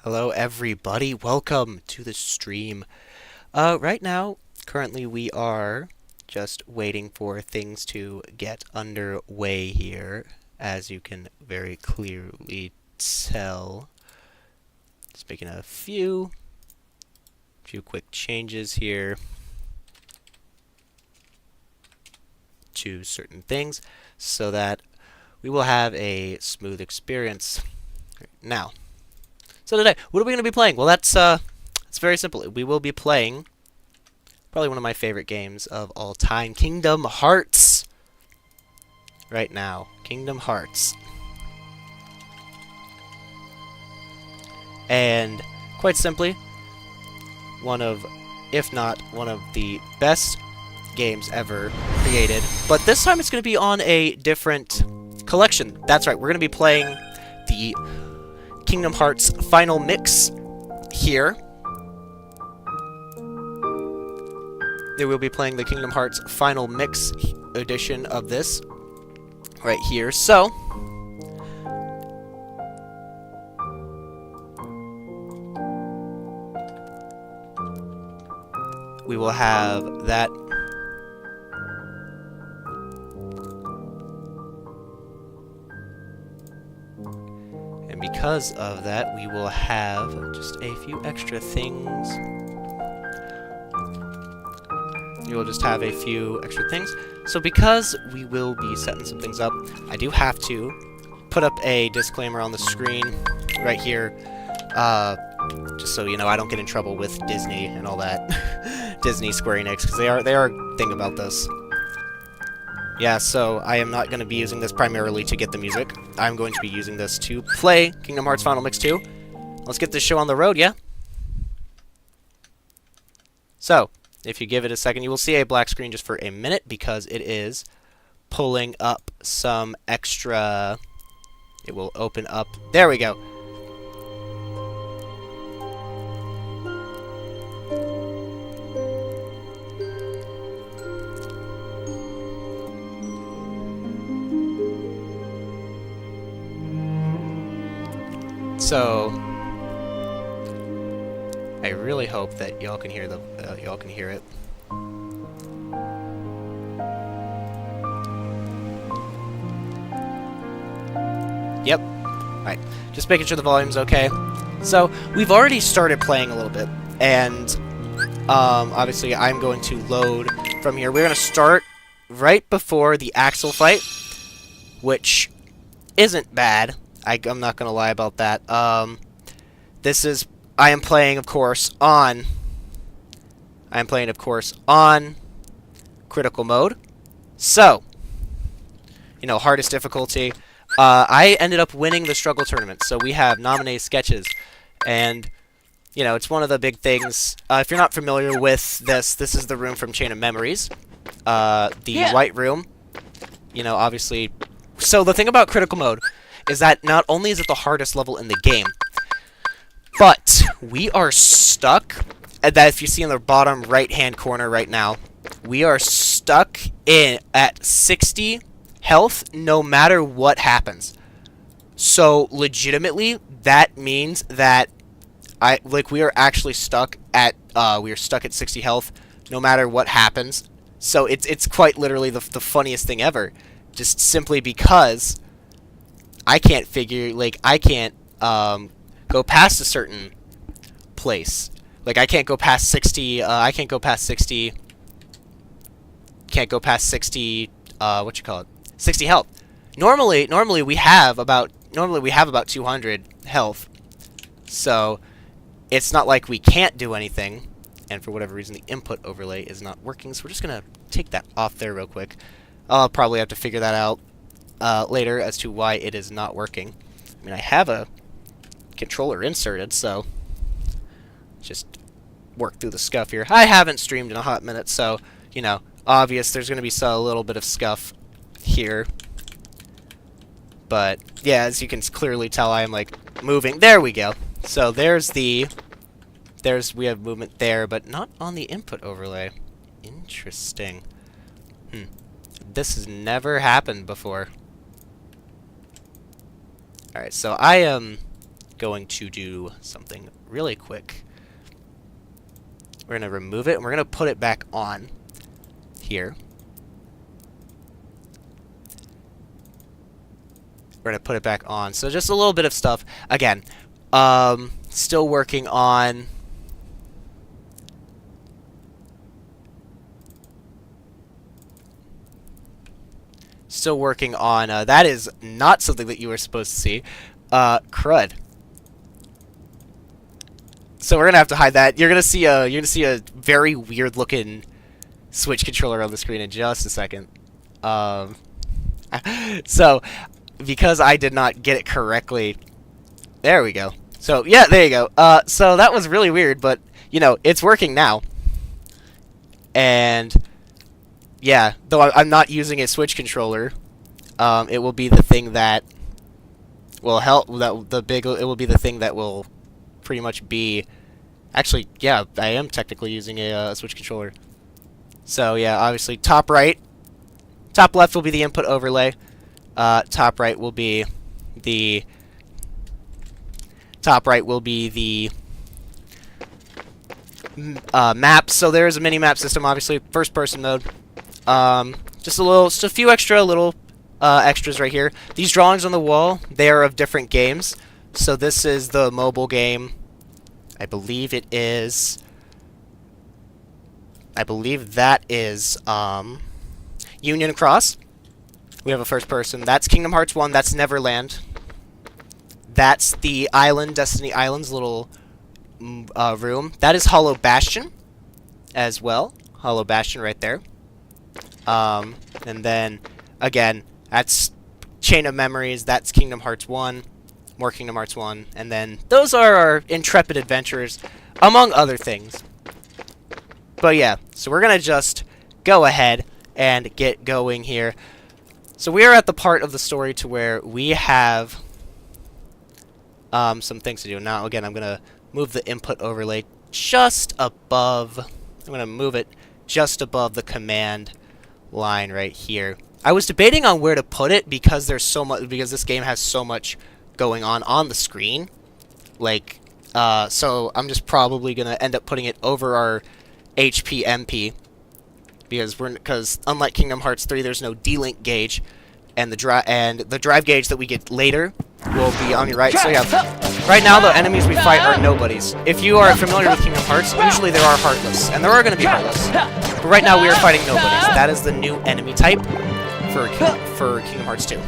Hello everybody, welcome to the stream. Right now, currently we are just waiting for things to get underway here, as you can very clearly tell. Just making a few quick changes here to certain things so that we will have a smooth experience. Now, so today, what are we going to be playing? Well, it's very simple. We will be playing probably one of my favorite games of all time, Kingdom Hearts. Right now, Kingdom Hearts. And quite simply, one of, if not one of the best games ever created. But this time it's going to be on a different collection. That's right, we're going to be playing the Kingdom Hearts Final Mix here. They will be playing the Kingdom Hearts Final Mix edition of this right here. So, we will have that. And because of that, we will have just a few extra things. We will just have a few extra things. So because we will be setting some things up, I do have to put up a disclaimer on the screen right here, just so you know I don't get in trouble with Disney and all that. Disney, Square Enix, because they are a thing about this. Yeah, so I am not going to be using this primarily to get the music. I'm going to be using this to play Kingdom Hearts Final Mix 2. Let's get this show on the road, yeah? So, if you give it a second, you will see a black screen just for a minute because it is pulling up some extra. It will open up. There we go. So, I really hope that y'all can hear it. Yep. Alright. Just making sure the volume's okay. So, we've already started playing a little bit, and obviously I'm going to load from here. We're going to start right before the Axel fight, which isn't bad. I'm not going to lie about that. I am playing, of course, on critical mode. So, hardest difficulty. I ended up winning the struggle tournament, so we have nominated sketches, and it's one of the big things. If you're not familiar with this is the room from Chain of Memories, the white room. Obviously. So the thing about critical mode is that not only is it the hardest level in the game, but we are stuck, and that if you see in the bottom right-hand corner right now, we are stuck at 60 health no matter what happens. So, legitimately, that means that we are actually stuck at 60 health no matter what happens. So, it's quite literally the funniest thing ever. Just simply because I can't go past a certain place. Like, I can't go past 60, can't go past 60, what you call it? 60 health. Normally we have about 200 health. So, it's not like we can't do anything, and for whatever reason the input overlay is not working, so we're just gonna take that off there real quick. I'll probably have to figure that out later as to why it is not working. I mean, I have a controller inserted, so just work through the scuff here. I haven't streamed in a hot minute, so obvious there's gonna be a little bit of scuff here, but yeah, as you can clearly tell, I am moving. There we go. So we have movement there, but not on the input overlay. Interesting. This has never happened before. Alright, so I am going to do something really quick. We're going to remove it, and we're going to put it back on here. We're going to put it back on. So just a little bit of stuff. Again, still working on... that is not something that you were supposed to see. Crud. So we're gonna have to hide that. You're gonna see a very weird looking Switch controller on the screen in just a second. So because I did not get it correctly, there we go. So yeah, there you go. So that was really weird, but you know, it's working now. And yeah, though I'm not using a Switch controller, it will be the thing that will help. It will be the thing that will pretty much be. Actually, yeah, I am technically using a Switch controller. So yeah, obviously top right, top left will be the input overlay. Top right will be the map. So there is a mini map system, obviously first person mode. Just a few extra little extras right here. These drawings on the wall, they are of different games. So this is the mobile game. I believe it is. I believe that is Union Cross. We have a first person. That's Kingdom Hearts 1. That's Neverland. That's the island, Destiny Island's little room. That is Hollow Bastion as well. Hollow Bastion right there. And then, again, that's Chain of Memories. That's Kingdom Hearts 1. More Kingdom Hearts 1. And then those are our intrepid adventurers, among other things. But yeah, so we're going to just go ahead and get going here. So we are at the part of the story to where we have some things to do. Now, again, I'm going to move the input overlay just above. I'm going to move it just above the command line right here. I was debating on where to put it because there's so much, because this game has so much going on the screen. Like, so I'm just probably going to end up putting it over our HP MP because unlike Kingdom Hearts 3, there's no D-Link gauge, and the drive gauge that we get later will be on your right. So yeah, right now the enemies we fight are nobodies. If you are familiar with Kingdom Hearts, usually there are Heartless, and there are going to be Heartless. But right now we are fighting nobodies. That is the new enemy type for Kingdom Hearts 2. So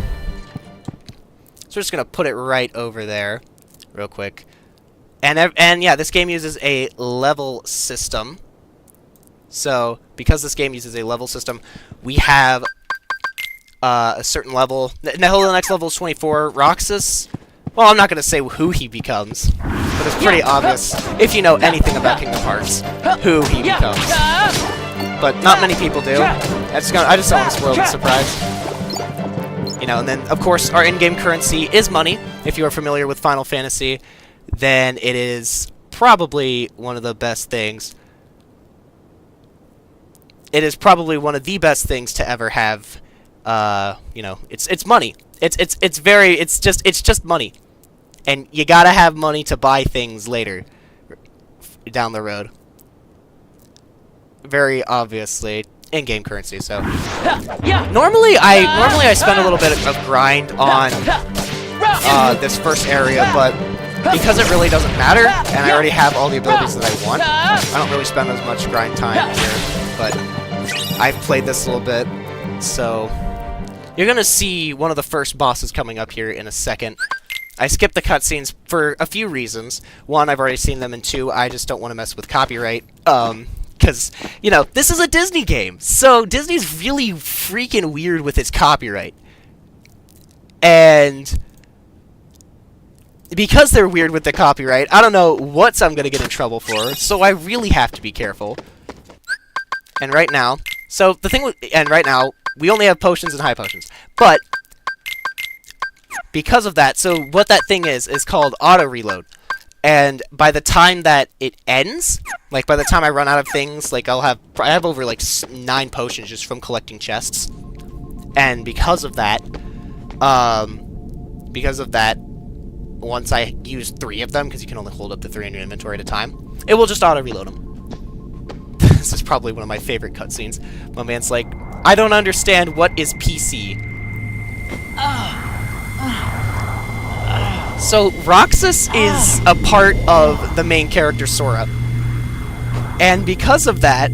we're just going to put it right over there real quick. And yeah, this game uses a level system. So, because this game uses a level system, we have a certain level. The next level is 24. Roxas, well, I'm not going to say who he becomes, but it's pretty obvious, if you know anything about Kingdom Hearts, who he becomes. But not many people do. I just don't want to spoil the surprise. You know, and then, of course, our in-game currency is money. If you are familiar with Final Fantasy, then it is probably one of the best things. It is probably one of the best things to ever have. You know, it's money. It's just money, and you gotta have money to buy things later down the road. Very obviously, in-game currency. So normally I spend a little bit of grind on this first area, but because it really doesn't matter, and I already have all the abilities that I want, I don't really spend as much grind time here. But I've played this a little bit, so you're gonna see one of the first bosses coming up here in a second. I skipped the cutscenes for a few reasons. One, I've already seen them, and two, I just don't want to mess with copyright. Because, you know, this is a Disney game, so Disney's really freaking weird with its copyright. And because they're weird with the copyright, I don't know what I'm gonna get in trouble for, so I really have to be careful. And right now, right now, we only have potions and high potions. But because of that, so what that thing is called auto reload. And by the time that it ends, like by the time I run out of things, like I have over like 9 potions just from collecting chests. And because of that, once I use 3 of them, because you can only hold up to 3 in your inventory at a time, it will just auto-reload them. This is probably one of my favorite cutscenes. My man's like, I don't understand what is PC. So, Roxas is a part of the main character, Sora. And because of that,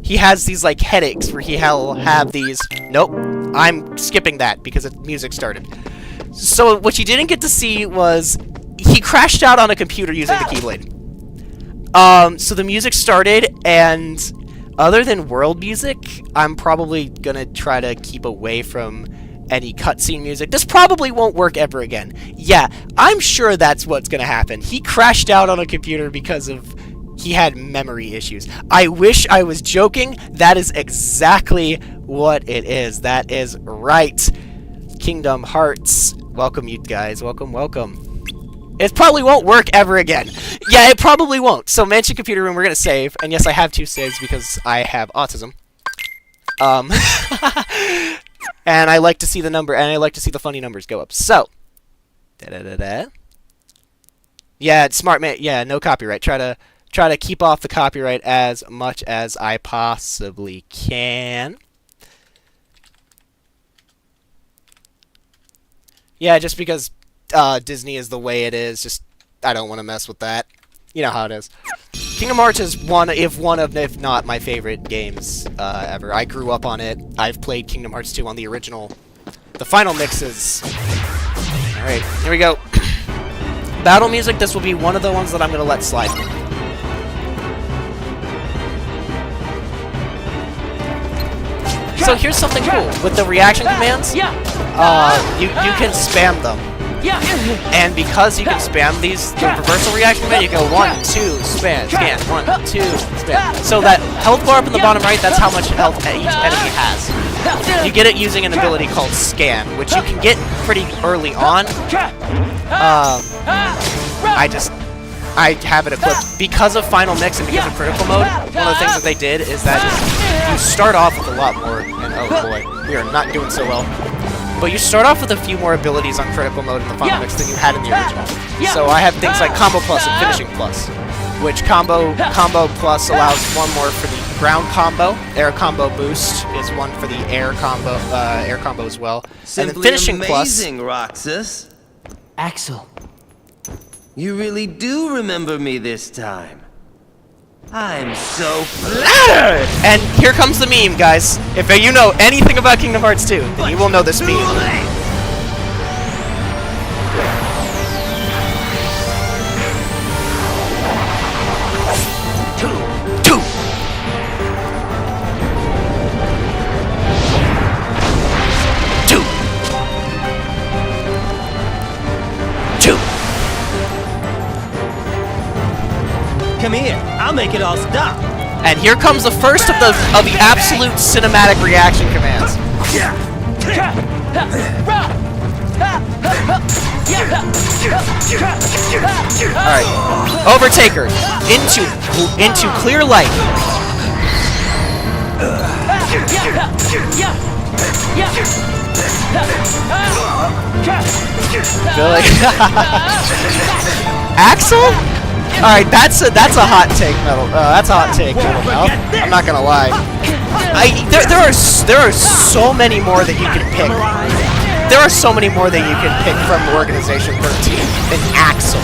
he has these, like, headaches where he'll have these... Nope, I'm skipping that because the music started. So, what you didn't get to see was... He crashed out on a computer using the Keyblade. So the music started, and other than world music, I'm probably gonna try to keep away from any cutscene music. This probably won't work ever again. Yeah, I'm sure that's what's gonna happen. He crashed out on a computer because of... He had memory issues. I wish I was joking. That is exactly what it is. That is right. Kingdom Hearts. Welcome, you guys. Welcome, welcome. It probably won't work ever again. Yeah, it probably won't. So, Mansion Computer Room, we're gonna save. And yes, I have 2 saves because I have autism. And I like to see the number, and I like to see the funny numbers go up. So, yeah, smart man. Yeah, no copyright. Try to keep off the copyright as much as I possibly can. Yeah, just because Disney is the way it is, just I don't want to mess with that. You know how it is. Kingdom Hearts is one of, if not my favorite games ever. I grew up on it. I've played Kingdom Hearts 2 on the original. The final mixes. Alright, here we go. Battle music, this will be one of the ones that I'm going to let slide. So here's something cool. With the reaction commands, you can spam them. And because you can spam these, the reversal reaction command, you go 1, 2, spam, scan, 1, 2, spam. So that health bar up in the bottom right, that's how much health each enemy has. You get it using an ability called scan, which you can get pretty early on. I have it equipped. Because of Final Mix and because of Critical Mode, one of the things that they did is that you start off with a lot more, and oh boy, we are not doing so well. But you start off with a few more abilities on Critical Mode in the Final Mix than you had in the original. So I have things like Combo Plus and Finishing Plus, which Combo Plus allows 1 more for the ground combo. Air Combo Boost is 1 for the air combo as well. Simply and then Finishing amazing, Plus. Roxas. Axel. You really do remember me this time. I'm so flattered! And here comes the meme, guys. If you know anything about Kingdom Hearts 2, then you will know this meme. Two. Come here, I'll make it all stop. And here comes the first of the absolute cinematic reaction commands. Alright. Overtaker. Into clear light. Really? Axel? Alright, that's a hot take, Metal. That's a hot take, Metal Mouth. I'm not gonna lie. There are so many more that you can pick. There are so many more that you can pick from Organization 13 than Axel.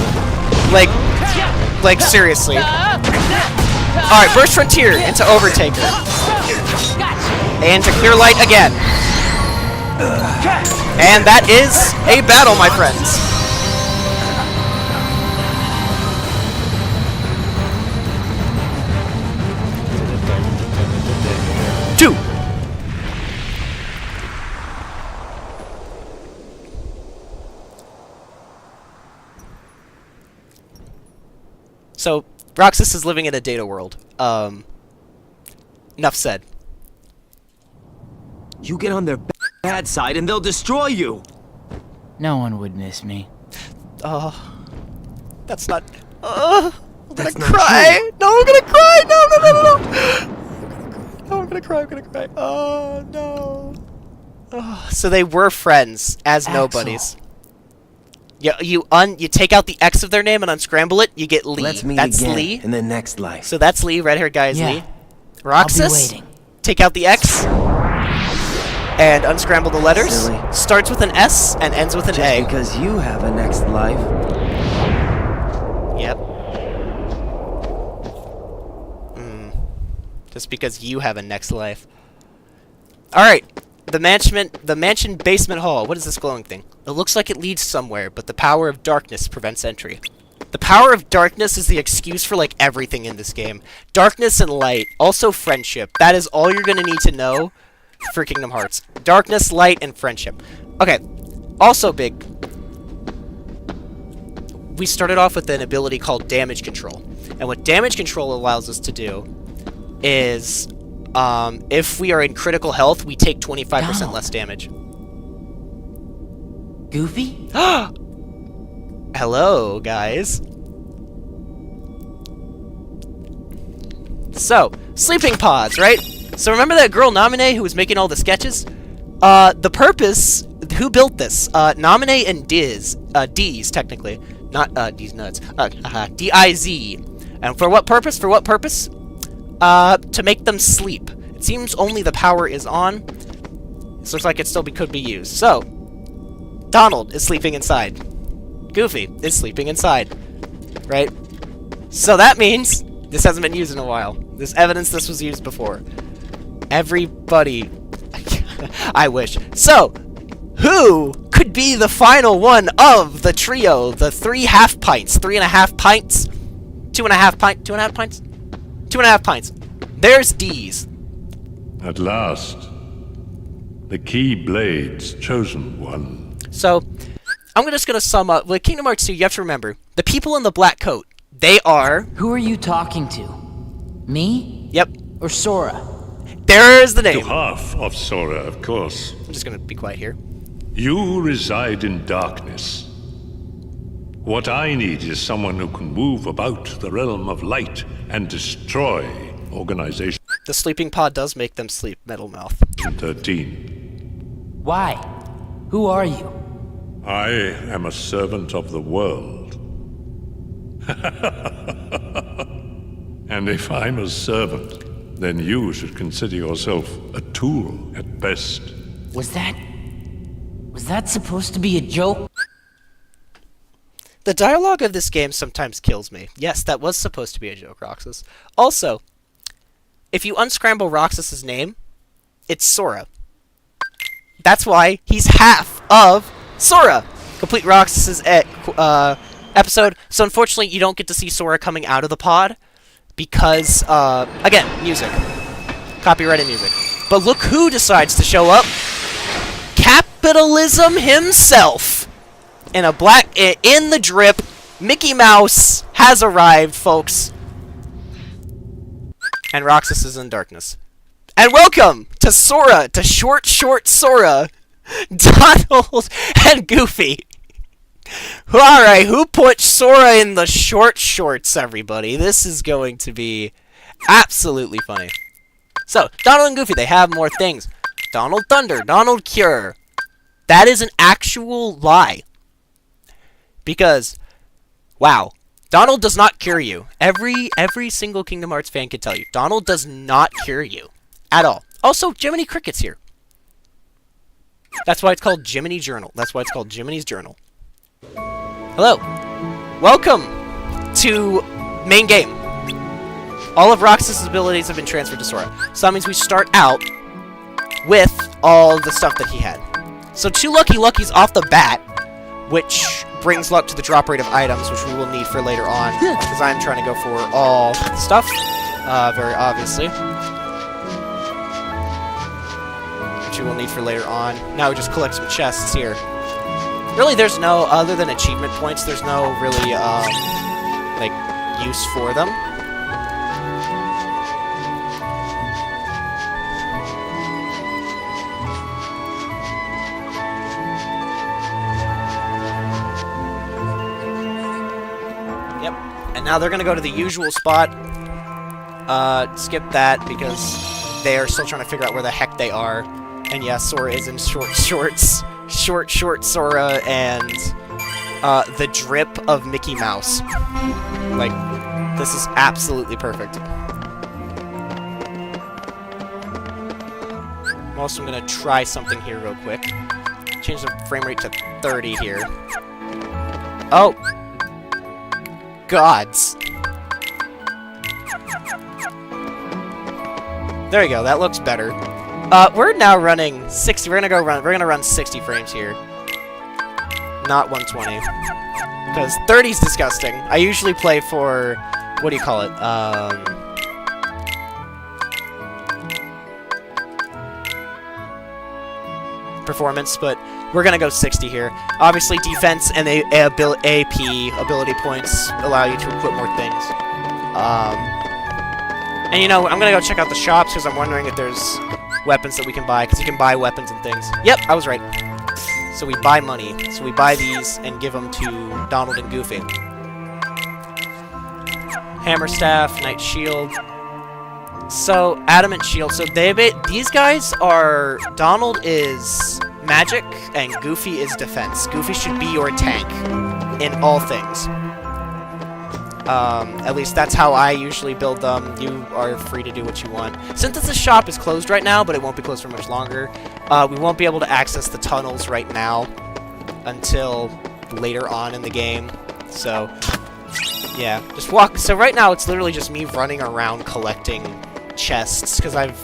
Like seriously. Alright, Burst Frontier into Overtaker. And to Clear Light again. And that is a battle, my friends. So, Roxas is living in a data world. Enough said. You get on their bad side and they'll destroy you. No one would miss me. That's not... I'm gonna cry! No, I'm gonna cry! No! No, I'm gonna cry. Oh, no. Oh, so they were friends as Axel. nobodies. You take out the X of their name and unscramble it, you get Lee. Let's meet That's again Lee. in the next life. So that's Lee, red-haired guy is Yeah. Lee. Roxas, waiting. take out the X and unscramble the letters. Silly. Starts with an S and ends with an Just A. because you have a next life. Yep. Just because you have a next life. Alright. The mansion basement hall. What is this glowing thing? It looks like it leads somewhere, but the power of darkness prevents entry. The power of darkness is the excuse for, like, everything in this game. Darkness and light. Also friendship. That is all you're gonna need to know for Kingdom Hearts. Darkness, light, and friendship. Okay. Also big. We started off with an ability called damage control. And what damage control allows us to do is, if we are in critical health, we take 25% Donald. less damage. Goofy? Hello, guys. So, sleeping pods, right? So remember that girl Namine who was making all the sketches? The purpose, who built this? Namine and Diz, technically. Not, D's nuts. D-I-Z. And for what purpose? For what purpose? To make them sleep. It seems only the power is on. This looks like it still could be used. So, Donald is sleeping inside. Goofy is sleeping inside. Right? So that means this hasn't been used in a while. There's evidence this was used before. Everybody... I wish. So, who could be the final one of the trio? The 3 half pints. 3.5 pints? 2.5 pints? 2.5 pints? 2.5 pints. There's D's. At last, the Keyblade's chosen one. So, I'm just gonna sum up. With Kingdom Hearts 2, you have to remember, the people in the black coat, they are... Who are you talking to? Me? Yep. Or Sora? There's the To name. half of Sora, of course. I'm just gonna be quiet here. You reside in darkness. What I need is someone who can move about the realm of light and destroy Organization The sleeping pod does make them sleep, Metal Mouth. 13. Why? Who are you? I am a servant of the world. And if I'm a servant, then you should consider yourself a tool at best. Was that supposed to be a joke? The dialogue of this game sometimes kills me. Yes, that was supposed to be a joke, Roxas. Also, if you unscramble Roxas's name, it's Sora. That's why he's half of Sora. Complete Roxas's episode. So unfortunately, you don't get to see Sora coming out of the pod because, again, music. Copyrighted music. But look who decides to show up. Capitalism himself. In a in the drip, Mickey Mouse has arrived, folks. And Roxas is in darkness. And welcome to Sora, to short Sora, Donald, and Goofy. Alright, who put Sora in the short shorts, everybody? This is going to be absolutely funny. So, Donald and Goofy, they have more things. Donald Thunder, Donald Cure. That is an actual lie. Because, wow, Donald does not cure you. Every single Kingdom Hearts fan can tell you. Donald does not cure you. At all. Also, Jiminy Cricket's here. That's why it's called Jiminy Journal. That's why it's called Jiminy's Journal. Hello. Welcome to main game. All of Roxas' abilities have been transferred to Sora. So that means we start out with all the stuff that he had. So 2 Lucky Luckies off the bat, which brings luck to the drop rate of items, which we will need for later on, because I'm trying to go for all the stuff, very obviously. Which we will need for later on. Now we just collect some chests here. Really, there's no, other than achievement points, there's no really, like, use for them. Yep. And now they're gonna go to the usual spot. Skip that, because they are still trying to figure out where the heck they are. And yeah, Sora is in short shorts. Short Sora, and the drip of Mickey Mouse. Like, this is absolutely perfect. Also, I'm gonna try something here real quick. Change the frame rate to 30 here. Oh! Gods. There we go, that looks better. We're now running 60. We're gonna run 60 frames here. Not 120. Because 30's disgusting. I usually play for, what do you call it? Performance, but we're gonna go 60 here. Obviously, defense and AP ability points allow you to equip more things. And you know, I'm gonna go check out the shops because I'm wondering if there's weapons that we can buy, because you can buy weapons and things. Yep, I was right. So we buy money. So we buy these and give them to Donald and Goofy. Hammer staff, knight shield. So adamant shield. So these guys are, Donald is magic and Goofy is defense. Goofy should be your tank in all things. At least that's how I usually build them. You are free to do what you want. Synthesis shop is closed right now, but it won't be closed for much longer. We won't be able to access the tunnels right now until later on in the game. So, yeah, just walk. So right now it's literally just me running around collecting chests because I've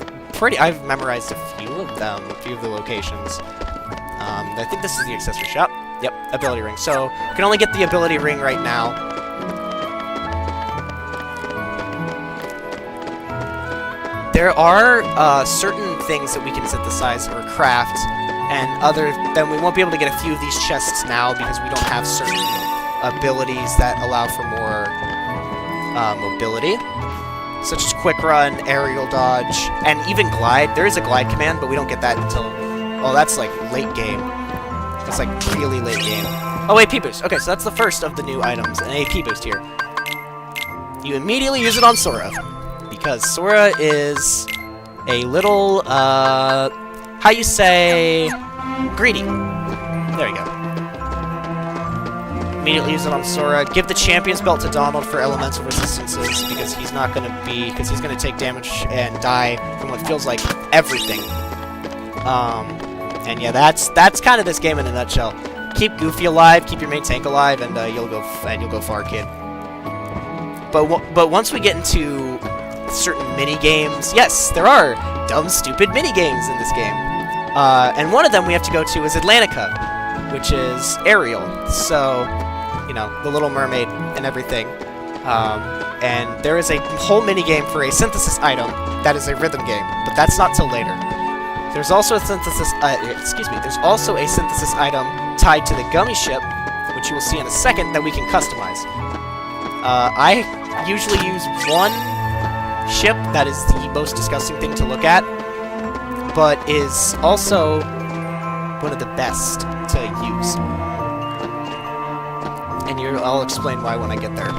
memorized a few of them, a few of the locations. I think this is the accessory shop. Yep, ability ring. So you can only get the ability ring right now. There are certain things that we can synthesize or craft, and then we won't be able to get a few of these chests now because we don't have certain abilities that allow for more mobility, such as quick run, aerial dodge, and even glide. There is a glide command, but we don't get that until, oh, that's like late game. That's like really late game. Oh, AP boost. Okay, so that's the first of the new items, an AP boost here. You immediately use it on Sora. Because Sora is a little, how you say, greedy. There you go. Immediately use it on Sora. Give the Champion's Belt to Donald for elemental resistances, because he's not going to be, because he's going to take damage and die from what feels like everything. And yeah, that's kind of this game in a nutshell. Keep Goofy alive, keep your main tank alive, and you'll go far, kid. But once we get into certain mini-games, yes, there are dumb, stupid mini-games in this game. And one of them we have to go to is Atlantica, which is Ariel. So, you know, the Little Mermaid and everything. And there is a whole mini-game for a synthesis item that is a rhythm game, but that's not till later. There's also a synthesis, there's also a synthesis item tied to the Gummy Ship, which you will see in a second, that we can customize. I usually use one ship that is the most disgusting thing to look at, but is also one of the best to use. And I'll explain why when I get there.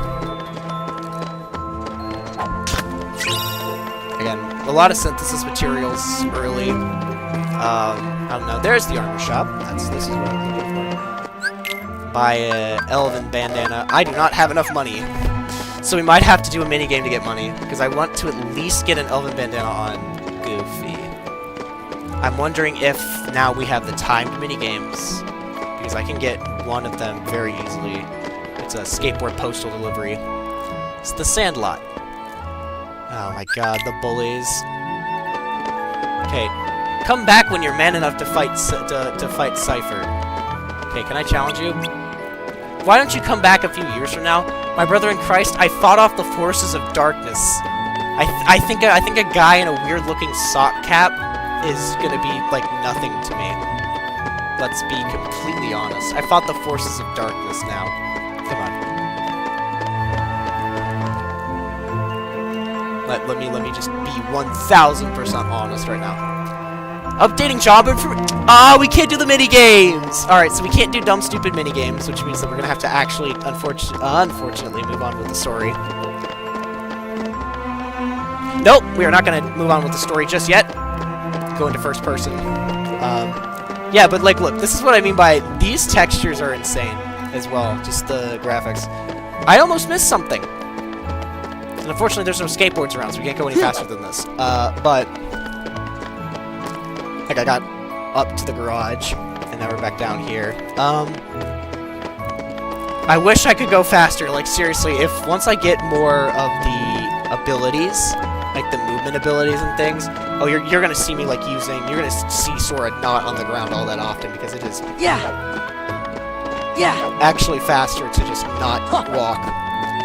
Again, a lot of synthesis materials early. I don't know. There's the armor shop. This is what I'm looking for. Buy an elven bandana. I do not have enough money. So we might have to do a minigame to get money, because I want to at least get an elven bandana on Goofy. I'm wondering if now we have the timed minigames, because I can get one of them very easily. It's a skateboard postal delivery. It's the Sandlot. Oh my god, the bullies. Okay, come back when you're man enough to fight Cypher. Okay, can I challenge you? Why don't you come back a few years from now? My brother in Christ, I fought off the forces of darkness. I think a guy in a weird-looking sock cap is gonna be like nothing to me. Let's be completely honest. I fought the forces of darkness now. Come on. Let me just be 1000% honest right now. Updating job information. We can't do the mini games. All right, so we can't do dumb, stupid mini games, which means that we're gonna have to actually, unfortunately, move on with the story. Nope, we are not gonna move on with the story just yet. Go into first person. Yeah, but like, look, this is what I mean by these textures are insane. as well, just the graphics. I almost missed something. And unfortunately, there's no skateboards around, so we can't go any faster than this. But like I got up to the garage, and now we're back down here. I wish I could go faster. Like seriously, if once I get more of the abilities, like the movement abilities and things, oh, you're gonna see me like you're gonna see Sora not on the ground all that often because it is actually faster to just not walk.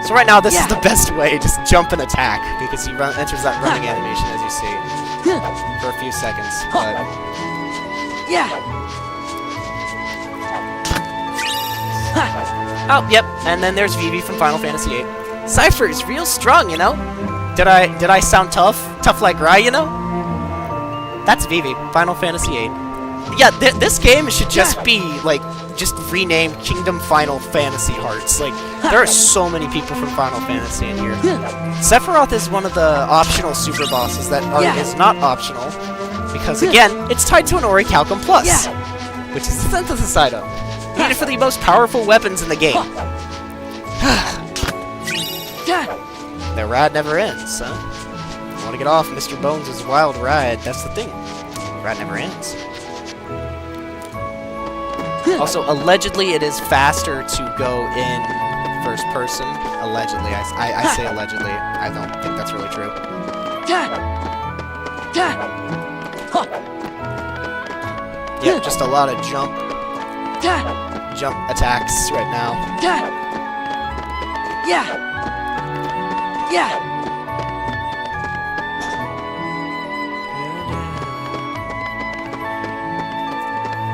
So right now, this is the best way. Just jump and attack because he enters that running animation as you see for a few seconds. But oh, yep. And then there's Vivi from Final Fantasy VIII. Cypher is real strong, you know. Did I sound tough? Tough like rye, you know? That's Vivi, Final Fantasy VIII. Yeah, this game should just be like just renamed Kingdom Final Fantasy Hearts. Like there are so many people from Final Fantasy in here. Sephiroth is one of the optional super bosses that is not optional because again, it's tied to an Orichalcum Plus, which is the synthesis item. Needed for the most powerful weapons in the game. The ride never ends, huh? You want to get off Mr. Bones' wild ride, that's the thing. The ride never ends. Also, allegedly, it is faster to go in first person. Allegedly. I say allegedly. I don't think that's really true. Yeah, just a lot of jump attacks right now.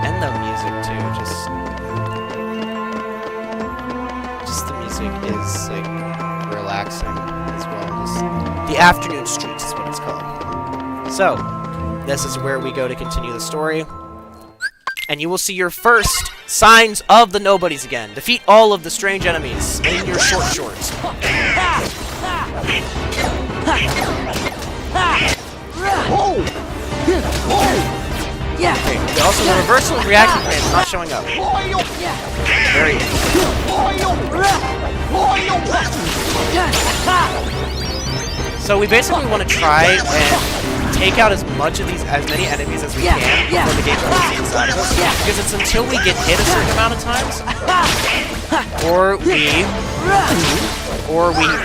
And the music too, just the music is like relaxing as well. Just the afternoon streets is what it's called. So, this is where we go to continue the story. And you will see your first signs of the nobodies again. Defeat all of the strange enemies in your short shorts. Okay, also the reversal of reaction command is not showing up. Very So we basically want to try and take out as many enemies as we can before the game closes inside of us. Because it's until we get hit a certain amount of times, or we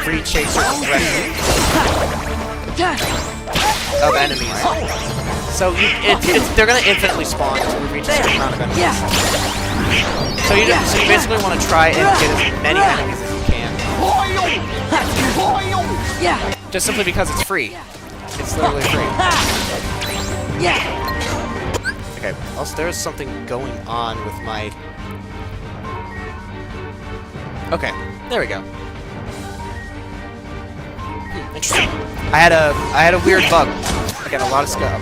reach a certain threshold of enemies. So they're gonna infinitely spawn until we reach a certain amount of enemies. So you basically want to try and get as many enemies as you can. Just simply because it's free. It's literally free. Okay, also there's something going on with my... Okay, there we go. Interesting. I had a weird bug. I got a lot of scuff.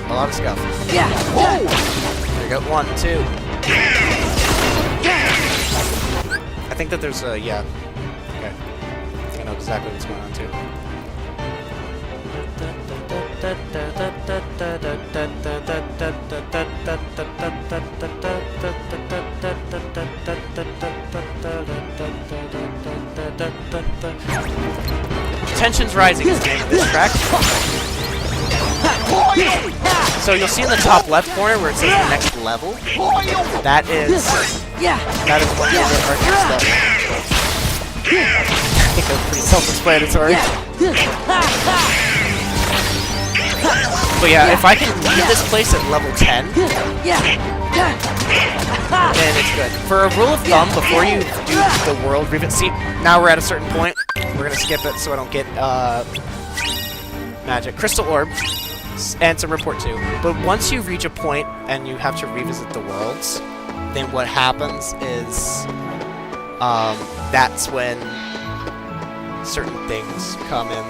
There we go. 1, 2. I think that there's a Okay. I think I know exactly what's going on too. Tension's rising is the name of this track. So you'll see in the top left corner where it says the next level. That is one of our next level. I think that's pretty self-explanatory. But yeah, if I can leave this place at level 10, then it's good. For a rule of thumb, before you do the world revisit, see, now we're at a certain point. We're gonna skip it so I don't get magic crystal orb and some report too. But once you reach a point and you have to revisit the worlds, then what happens is that's when certain things come in.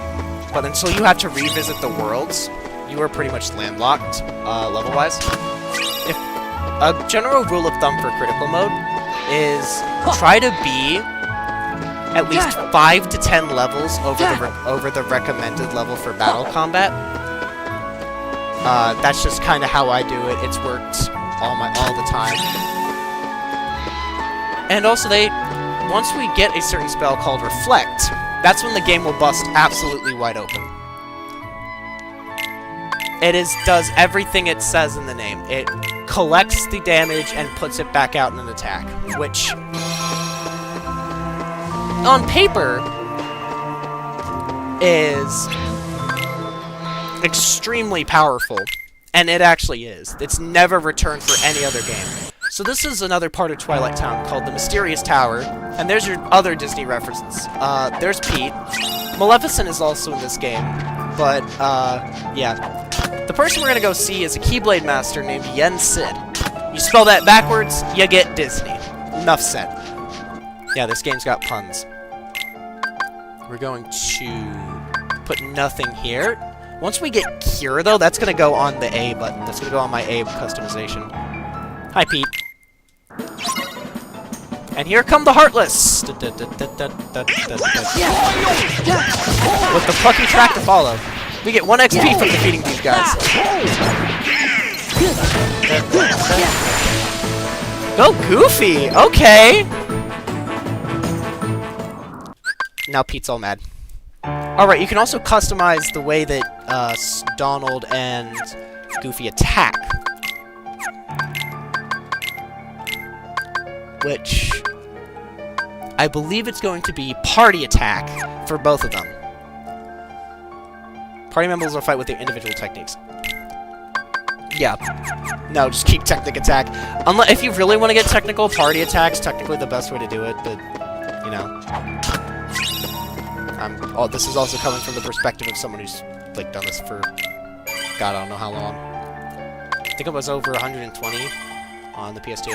But until you have to revisit the worlds, you are pretty much landlocked, level-wise. If a general rule of thumb for critical mode is try to be at least 5 to 10 levels over the recommended level for battle combat. That's just kind of how I do it. It's worked all the time. And also once we get a certain spell called Reflect, that's when the game will bust absolutely wide open. It does everything it says in the name. It collects the damage and puts it back out in an attack, which, on paper, is extremely powerful. And it actually is. It's never returned for any other game. So this is another part of Twilight Town called the Mysterious Tower, and there's your other Disney references. There's Pete. Maleficent is also in this game, but, yeah. The person we're gonna go see is a Keyblade Master named Yen Sid. You spell that backwards, you get Disney. Enough said. Yeah, this game's got puns. We're going to put nothing here. Once we get Cure, though, that's gonna go on the A button. That's gonna go on my A customization. Hi, Pete. And here come the Heartless! With the plucky track to follow. We get 1 XP from defeating these guys. Go Goofy! Okay! Now Pete's all mad. Alright, you can also customize the way that Donald and Goofy attack. Which I believe it's going to be party attack for both of them. Party members will fight with their individual techniques. Yeah. No, just keep technic attack. If you really want to get technical, party attack's technically the best way to do it, but, you know. This is also coming from the perspective of someone who's, like, done this for, God, I don't know how long. I think it was over 120 on the PS2.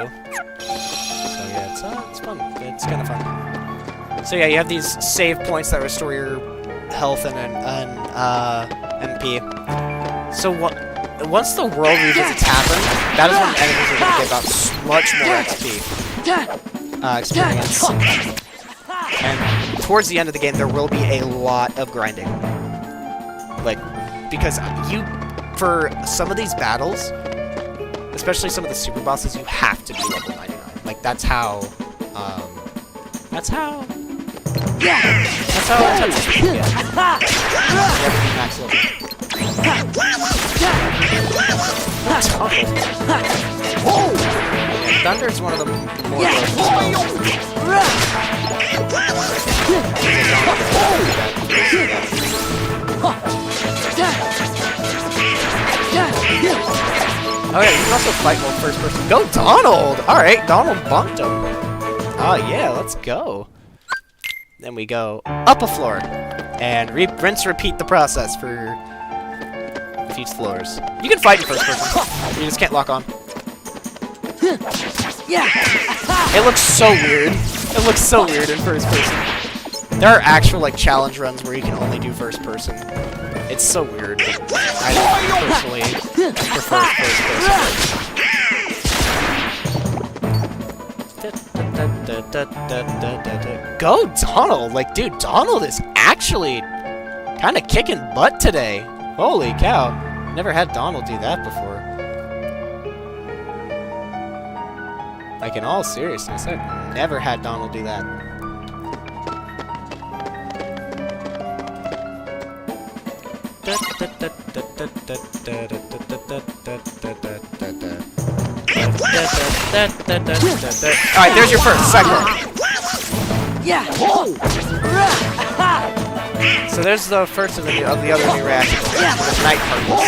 So, yeah, it's fun. It's kind of fun. So, yeah, you have these save points that restore your health and MP. So, once the world revisits happen, that is when enemies are going to give out much more XP. Experience. And towards the end of the game, there will be a lot of grinding. Like, because for some of these battles, especially some of the super bosses, you have to be level 99. Like, that's how intense you get. You have to be max level. Thunder is one of the more Oh yeah, you can also fight more first person. Go Donald! Alright, Donald bumped him. Oh yeah, let's go. Then we go up a floor. And rinse repeat the process for each floors. You can fight in first person. You just can't lock on. It looks so weird. It looks so weird in first person. There are actual like challenge runs where you can only do first person. It's so weird. I personally prefer first person. Go Donald! Like, dude, Donald is actually kind of kicking butt today. Holy cow. Never had Donald do that before. Like, in all seriousness, I've never had Donald do that. Alright, there's your first cycle. So there's the first of the other new reactions. There's Night Particles.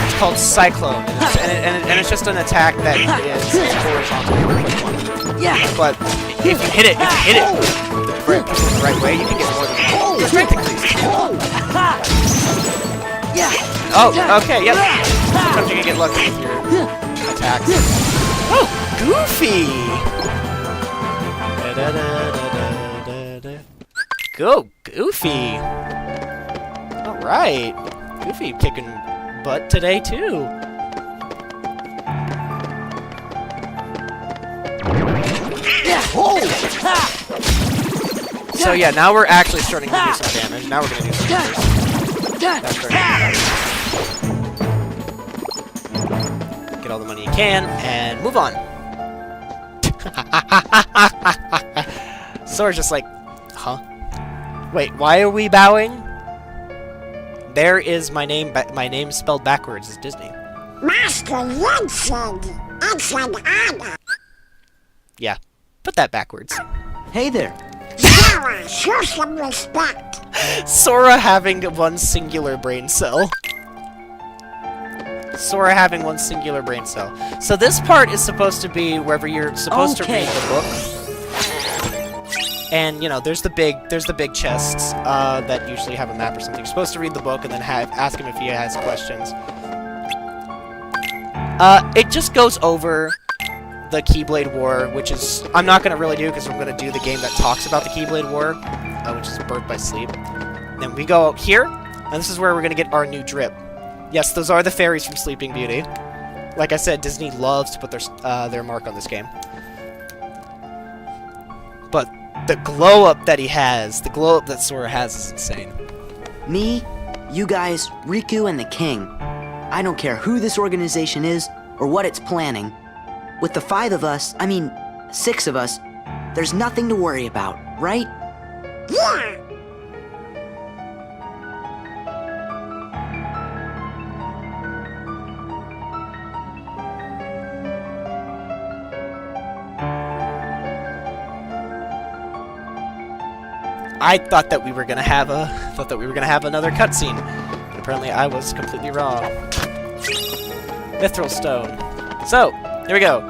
It's called Cyclone, and it's just an attack that is horizontal. But if you hit it the right way, you can get more than one. Your strength increases. Oh, okay, yep. Sometimes you can get lucky with your attacks. Oh, Goofy! Go, Goofy! Alright. Goofy kicking butt today, too. So yeah, now we're actually starting to do some damage. Now we're gonna do some damage. Get all the money you can, and move on. Sora's just like, huh? Wait, why are we bowing? There is my name spelled backwards is Disney. Master Vincent, it's an honor. Yeah, put that backwards. Hey there. Sora, show some respect. Sora having one singular brain cell. Sora having one singular brain cell. So this part is supposed to be wherever you're supposed to read the book. And, you know, there's the big chests that usually have a map or something. You're supposed to read the book and then ask him if he has questions. It just goes over the Keyblade War, which is... I'm not going to really do because I'm going to do the game that talks about the Keyblade War, which is Birth by Sleep. Then we go out here, and this is where we're going to get our new drip. Yes, those are the fairies from Sleeping Beauty. Like I said, Disney loves to put their mark on this game. But the glow-up that he has, the glow-up that Sora has is insane. Me, you guys, Riku, and the King. I don't care who this organization is or what it's planning. With the 5 of us, I mean, 6 of us, there's nothing to worry about, right? Yeah. I thought that we were gonna have another cutscene, but apparently I was completely wrong. Mithril Stone. So, here we go.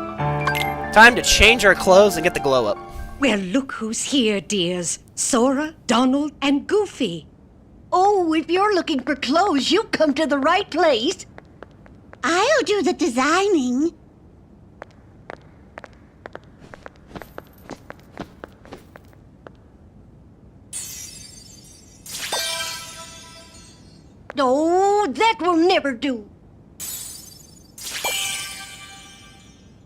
Time to change our clothes and get the glow up. Well, look who's here, dears. Sora, Donald, and Goofy. Oh, if you're looking for clothes, you've come to the right place. I'll do the designing. Oh, that will never do.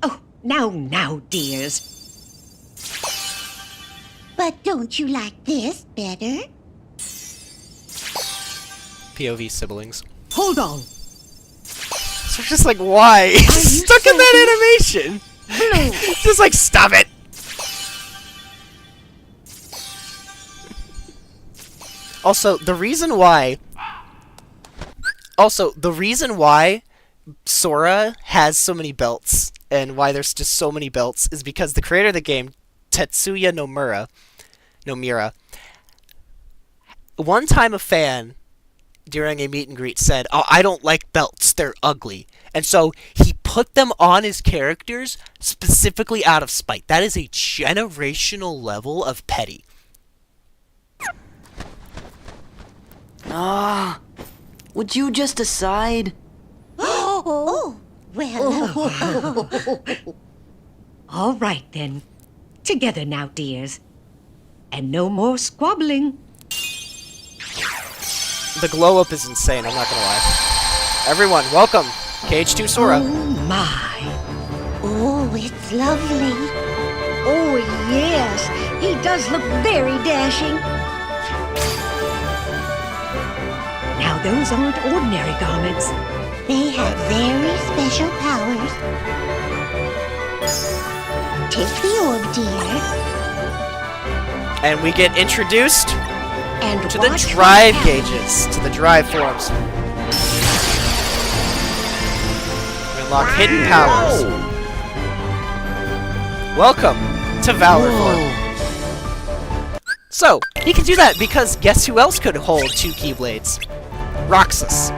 Oh, now, dears. But don't you like this better? POV siblings. Hold on. So we're just like, why? He's stuck in that animation! Just like, stop it! Also, the reason why Sora has so many belts, and why there's just so many belts, is because the creator of the game, Tetsuya Nomura, one time a fan, during a meet and greet, said, "Oh, I don't like belts, they're ugly." And so, he put them on his characters, specifically out of spite. That is a generational level of petty. Would you just decide? Oh, well. All right, then. Together now, dears. And no more squabbling. The glow up is insane, I'm not gonna lie. Everyone, welcome! Kh2 Sora. Oh, my. Oh, it's lovely. Oh, yes, he does look very dashing. Now, those aren't ordinary garments. They have very special powers. Take the orb, dear. And we get introduced And to the watch drive what gauges, to the drive forms. We unlock hidden powers. Welcome to Valor Form. So, he can do that because guess who else could hold 2 Keyblades? Roxas.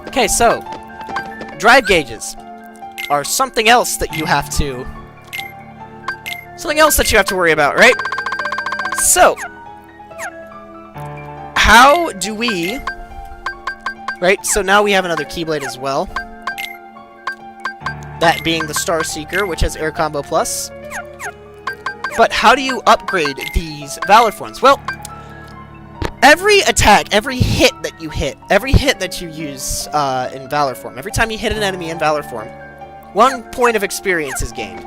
Okay, so, drive gauges are something else that you have to worry about, right? So, how do we... Right, so now we have another Keyblade as well. That being the Star Seeker, which has Air Combo Plus. But how do you upgrade these Valor Forms? Well, every attack, every hit that you use in Valor Form, every time you hit an enemy in Valor Form, 1 point of experience is gained.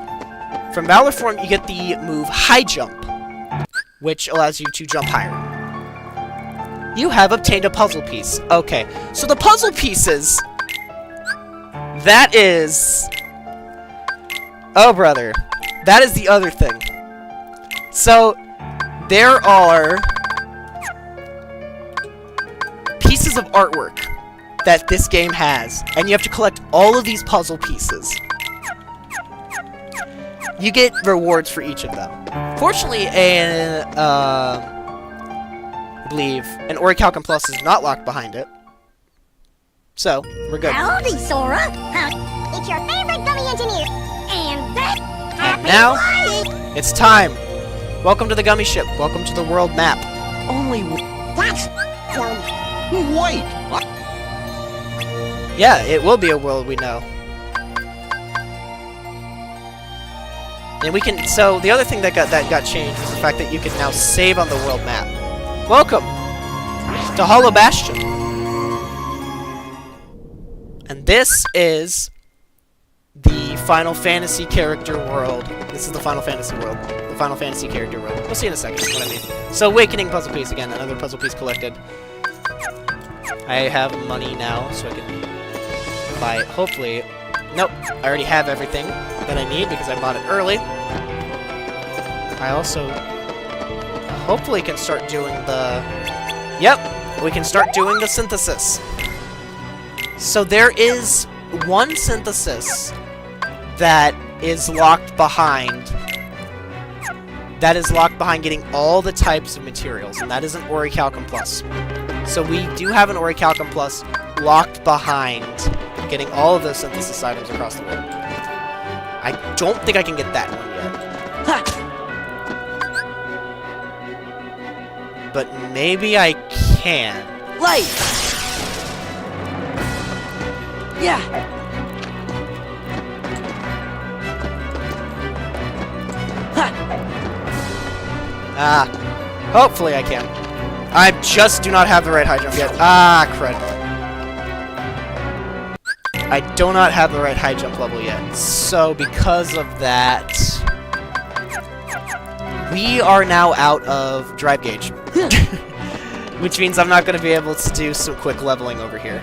From Valor Form, you get the move High Jump, which allows you to jump higher. You have obtained a puzzle piece. Okay, so the puzzle pieces... That is... Oh, brother. That is the other thing. So, there are pieces of artwork that this game has, and you have to collect all of these puzzle pieces. You get rewards for each of them. Fortunately, I believe an Orichalcum Plus is not locked behind it. So, we're good. Howdy, Sora. It's your favorite gummy engineer. And that happy Now, life. it's time. Welcome to the Gummy Ship. Welcome to the world map. That's Wait! What? Yeah, it will be a world we know. And we can. So the other thing that got changed was the fact that you can now save on the world map. Welcome to Hollow Bastion. And this is the Final Fantasy character world. This is the Final Fantasy world. The Final Fantasy character world. We'll see in a second what I mean. So, Awakening puzzle piece again. Another puzzle piece collected. I have money now, so I can buy, hopefully... Nope, I already have everything that I need because I bought it early. I also hopefully can start doing the... Yep, we can start doing the synthesis. So there is one synthesis that is locked behind... That is locked behind getting all the types of materials, and that is an Orichalcum Plus. So we do have an Orichalcum Plus locked behind getting all of those synthesis items across the world. I don't think I can get that one yet. But maybe I can. Light! Yeah! Hopefully I can. I just do not have the right high jump yet. Crud. I do not have the right high jump level yet. So, because of that, we are now out of drive gauge. Which means I'm not going to be able to do some quick leveling over here.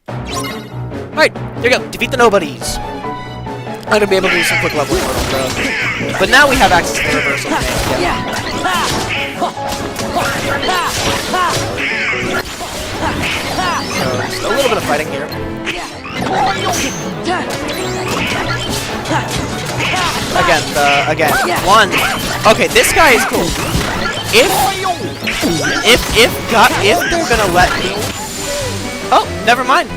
Alright, there you go. Defeat the nobodies. I'm going to be able to do some quick leveling over them. But now we have access to the reversal command. Yeah. So, just a little bit of fighting here. Again, one. Okay, this guy is cool. If they're gonna let me. Oh, never mind.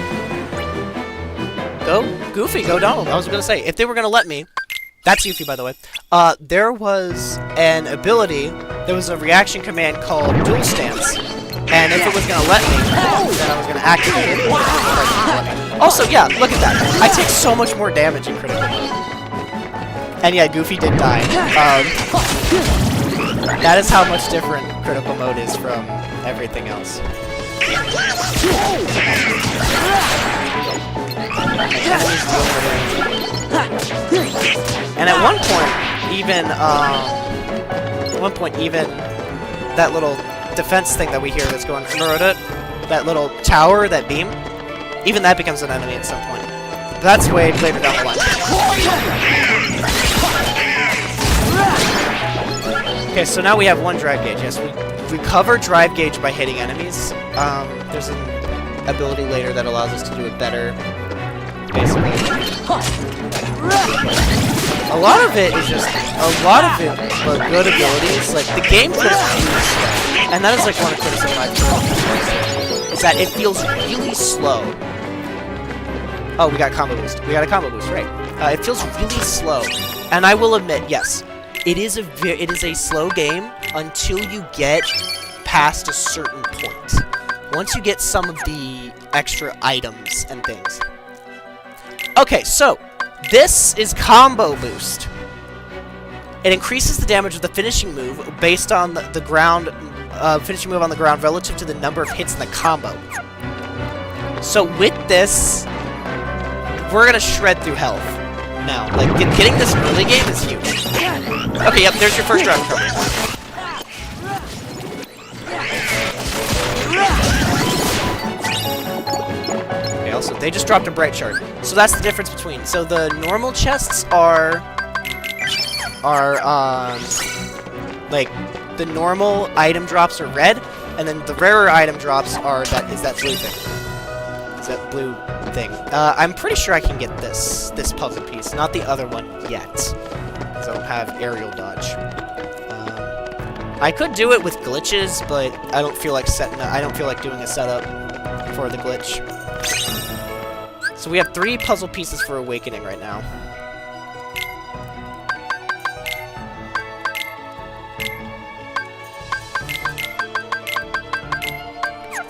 Go Goofy, go Donald. I was gonna say, if they were gonna let me. That's Yuffie, by the way. There was an ability. There was a reaction command called Dual Stance. And if it was going to let me, then I was going to activate it. Also, yeah, look at that. I take so much more damage in critical mode. And yeah, Goofy did die. That is how much different critical mode is from everything else. And at one point, even that little defense thing that we hear that's going that little tower, that beam, even that becomes an enemy at some point. But that's way later down the line. Okay, so now we have one drive gauge. Yes, we recover drive gauge by hitting enemies. There's an ability later that allows us to do it better. Basically. A lot of it is just, but good abilities. Like, the game feels really slow. And that is like one of the criticisms I've heard, is that it feels really slow. Oh, we got combo boost. We got a combo boost, right. It feels really slow. And I will admit, yes, it is a slow game until you get past a certain point. Once you get some of the extra items and things. Okay, so this is Combo Boost. It increases the damage of the finishing move based on the ground, finishing move on the ground relative to the number of hits in the combo. So with this, we're gonna shred through health. Now, like, getting this early game is huge. Okay, yep, there's your first drive recovery. Also, they just dropped a bright shard. So that's the difference between. So the normal chests are are, like, the normal item drops are red, and then the rarer item drops are that blue thing. Is that blue thing. I'm pretty sure I can get this puzzle piece, not the other one yet, because I don't have aerial dodge. I could do it with glitches, but I don't feel like doing a setup for the glitch. So we have 3 puzzle pieces for Awakening right now.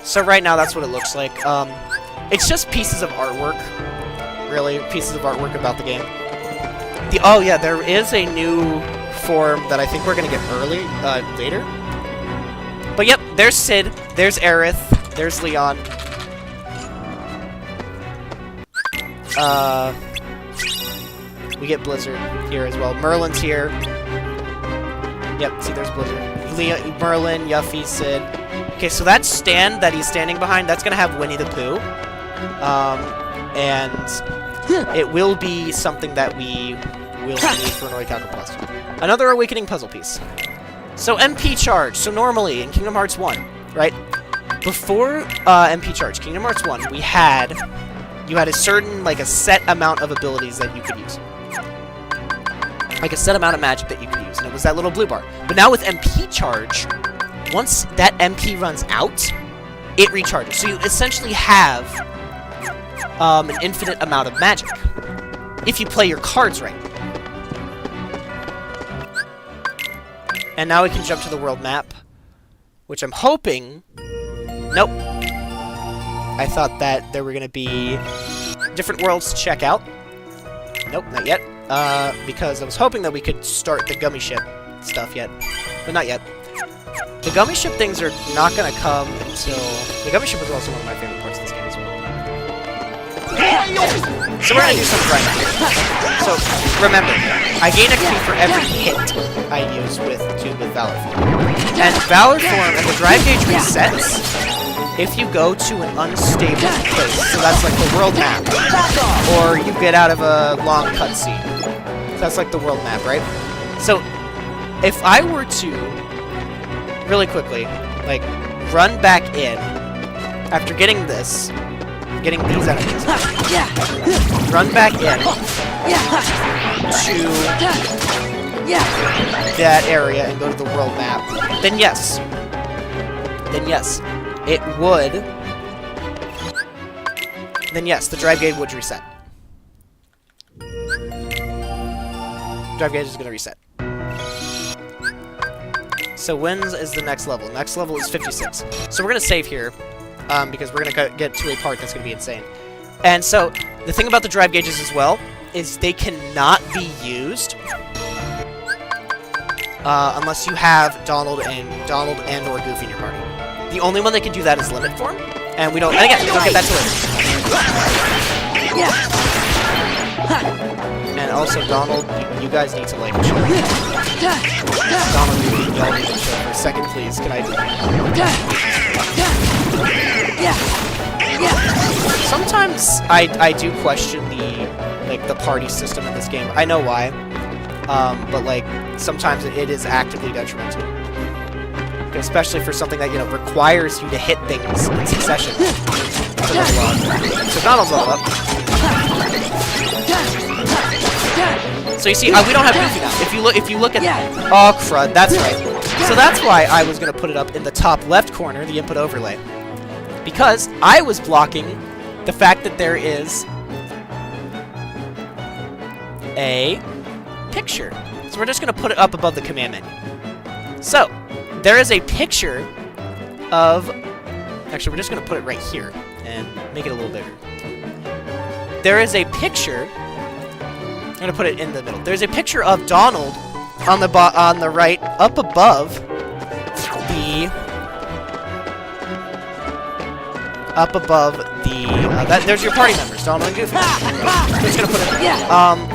So right now, that's what it looks like. It's just pieces of artwork, really, pieces of artwork about the game. Oh yeah, there is a new form that I think we're gonna get later. But yep, there's Sid, there's Aerith, there's Leon. We get Blizzard here as well. Merlin's here. Yep, see, there's Blizzard. Merlin, Yuffie, Sid. Okay, so that stand that he's standing behind, that's gonna have Winnie the Pooh. And it will be something that we will need for an Calco Plus. Another Awakening puzzle piece. So MP Charge. So normally in Kingdom Hearts 1, right? Before MP Charge, Kingdom Hearts 1, you had a certain, like, a set amount of abilities that you could use. Like a set amount of magic that you could use, and it was that little blue bar. But now with MP Charge, once that MP runs out, it recharges. So you essentially have an infinite amount of magic, if you play your cards right. And now we can jump to the world map, which I'm hoping... Nope. I thought that there were going to be different worlds to check out. Nope, not yet. Because I was hoping that we could start the gummy ship stuff yet. But not yet. The gummy ship things are not going to come until... The gummy ship is also one of my favorite parts of this game as well. So we're going to do some grinding here. So, remember, I gain XP for every hit I use with Valor Form. And Valor Form and the drive gauge resets if you go to an unstable place. So that's like the world map. Or you get out of a long cutscene. So that's like the world map, right? So, if I were to, really quickly, like, run back in, after getting these enemies, run back in to that area and go to the world map, then yes, it would, then yes, the drive gauge would reset. Drive gauge is going to reset. So when is the next level? Next level is 56. So we're going to save here, because we're going to get to a part that's going to be insane. And so, the thing about the drive gauges as well, is they cannot be used unless you have Donald and or Goofy in your party. The only one that can do that is Limit Form, and we don't get that to later. And also, Donald, you guys need to, like, chill. Donald, y'all need to chill for a second, please. Can I... Sometimes I do question the party system in this game. I know why. But, like, sometimes it is actively detrimental. Especially for something that, requires you to hit things in succession. So Donald's level up. So you see, we don't have Goofy now. If you look at oh crud, that's right. So that's why I was gonna put it up in the top left corner, the input overlay, because I was blocking the fact that there is a picture. So we're just gonna put it up above the command menu. So there is a picture of. Actually, we're just gonna put it right here and make it a little bigger. There is a picture. I'm gonna put it in the middle. There's a picture of Donald on the right, up above the. There's your party members, Donald and Goofy. I'm just gonna put it.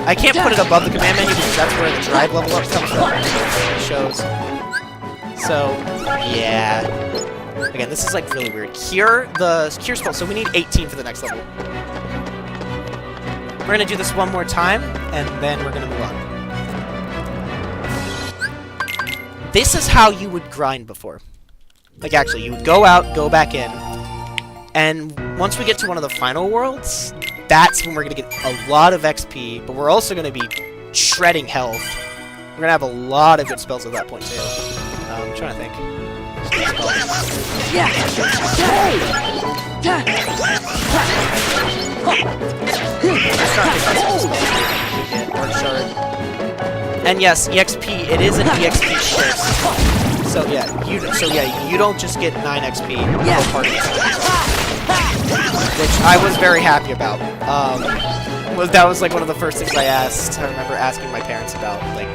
I can't put it above the command menu because that's where the drive level up comes from. It shows. So yeah. Again, this is like really weird. Cure spell. So we need 18 for the next level. We're gonna do this one more time, and then we're gonna move on. this is how you would grind before. Like, actually, you would go out, go back in, and once we get to one of the final worlds, that's when we're going to get a lot of XP, but we're also going to be shredding health. We're going to have a lot of good spells at that point, too. I'm trying to think. And yes, EXP, it is an EXP share system. So yeah, you don't just get 9 XP per party, which I was very happy about. That was like one of the first things I asked. I remember asking my parents about, like,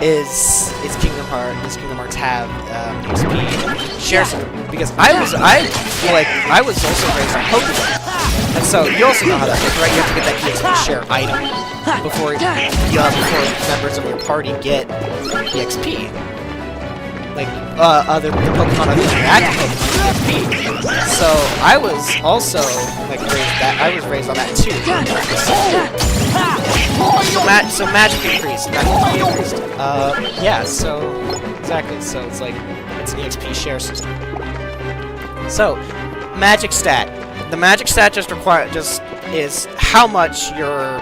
does Kingdom Hearts have EXP share system? Because I was also raised on Pokemon, and so you also know how that works, right? You have to get that EXP share item before members of your party get EXP. Like the Pokemon other than active Pokemon EXP. So I was also like raised on that too. So magic increased. Magic increased. Yeah. So exactly. So it's like it's an EXP share system. So magic stat. The magic stat just is how much your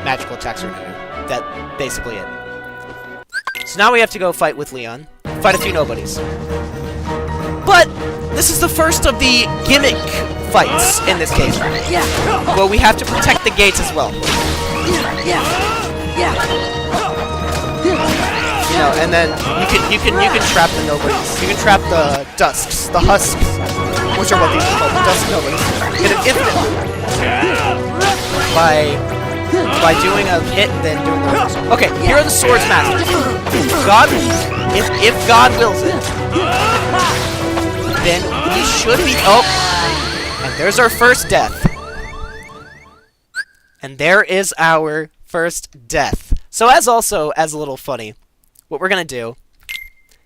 magical attacks are doing. That's basically it. So now we have to go fight with Leon. Fight a few nobodies. But this is the first of the gimmick fights in this game. Well, we have to protect the gates as well. You know, and then you can trap the nobodies. You can trap the dusks, the husks, which are what these are called, the dusk nobodies. Get an infinite by doing a hit and then doing the reversal. Okay, here are the swords masters. If God wills it, then we should be. Oh, and there's our first death. And there is our first death. So as a little funny, what we're gonna do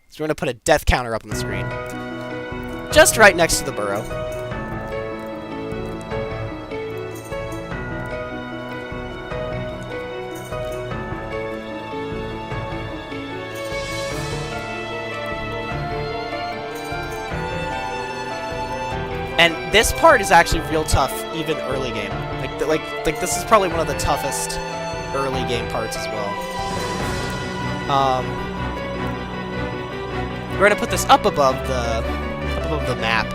is we're gonna put a death counter up on the screen, just right next to the burrow. And this part is actually real tough, even early game. Like this is probably one of the toughest early game parts as well. We're gonna put this up above the map.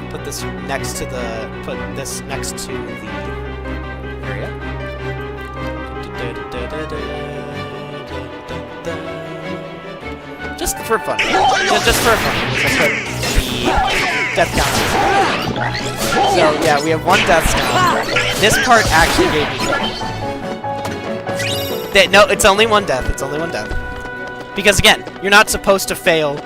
Put this next to the area. Just for fun. Just for fun. Death count. So yeah, we have 1 death now. This part actually gave me trouble. No, it's only 1 death. It's only 1 death. Because again, you're not supposed to fail.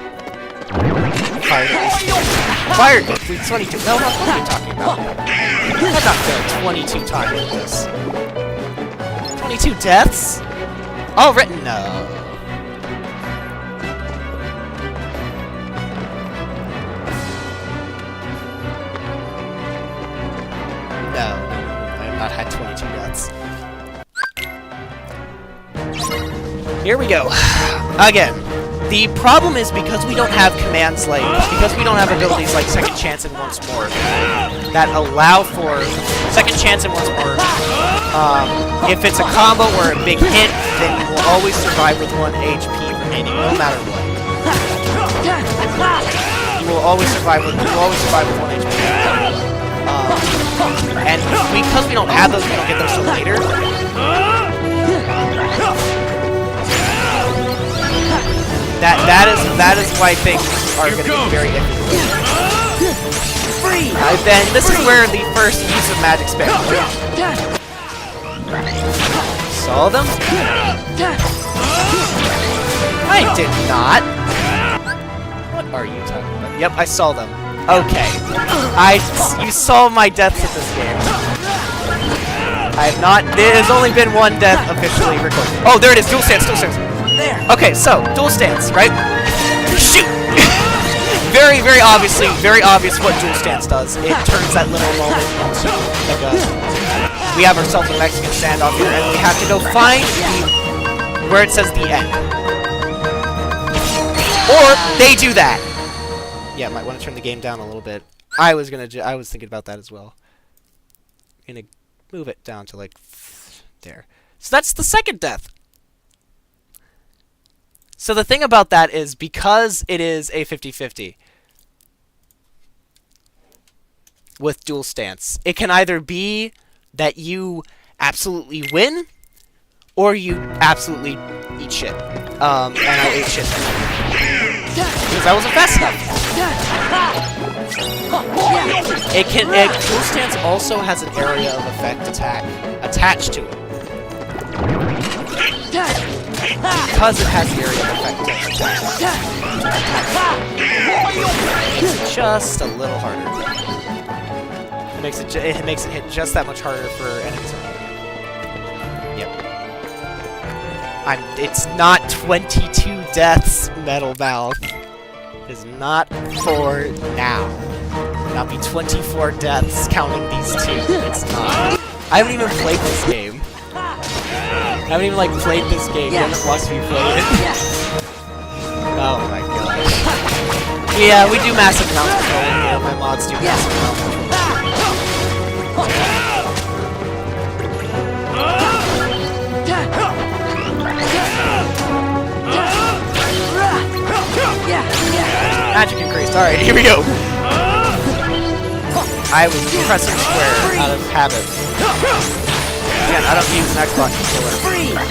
Fire death. 22. No, what are you talking about? I've not failed 22 times with this. 22 deaths? All written. No. No, I have not had 22 deaths. Here we go. Again, the problem is because we don't have commands because we don't have abilities like Second Chance and Once More that allow for Second Chance and Once More. If it's a combo or a big hit, then you will always survive with 1 HP remaining, no matter what. You will always survive with 1 HP. And because we don't have those, we don't get those till later. That is why things are going to be very iffy. Then this is where the first use of magic spell. Saw them? I did not. What are you talking about? Yep, I saw them. Okay. You saw my deaths at this game. I have not. There's only been 1 death officially recorded. Oh, there it is. Dual stance. Okay, so dual stance, right? Shoot. Very obvious what dual stance does. It turns that little moment into like we have ourselves a Mexican standoff here, and we have to go find where it says the end. Or they do that. Yeah, might want to turn the game down a little bit. I was thinking about that as well. Gonna move it down to like there. So that's the second death. So the thing about that is, because it is a 50-50 with dual stance, it can either be that you absolutely win, or you absolutely eat shit. And I ate shit. Because I wasn't fast enough. Dual stance also has an area of effect attack attached to it. Because it has the area of effect attack. It's just a little harder. It makes it hit just that much harder for enemies around it. Yep. It's not 22 deaths, Metal Mouth. It's not for now. Not be 24 deaths counting these two. It's not. I haven't even played this game. I haven't even played this game. You haven't watched me play it. Oh my gosh. Yeah, we do massive amount of controlling here. My mods do massive amount of controlling. Magic increased. Alright, here we go. I was pressing square out of habit. Again, I don't use an Xbox controller.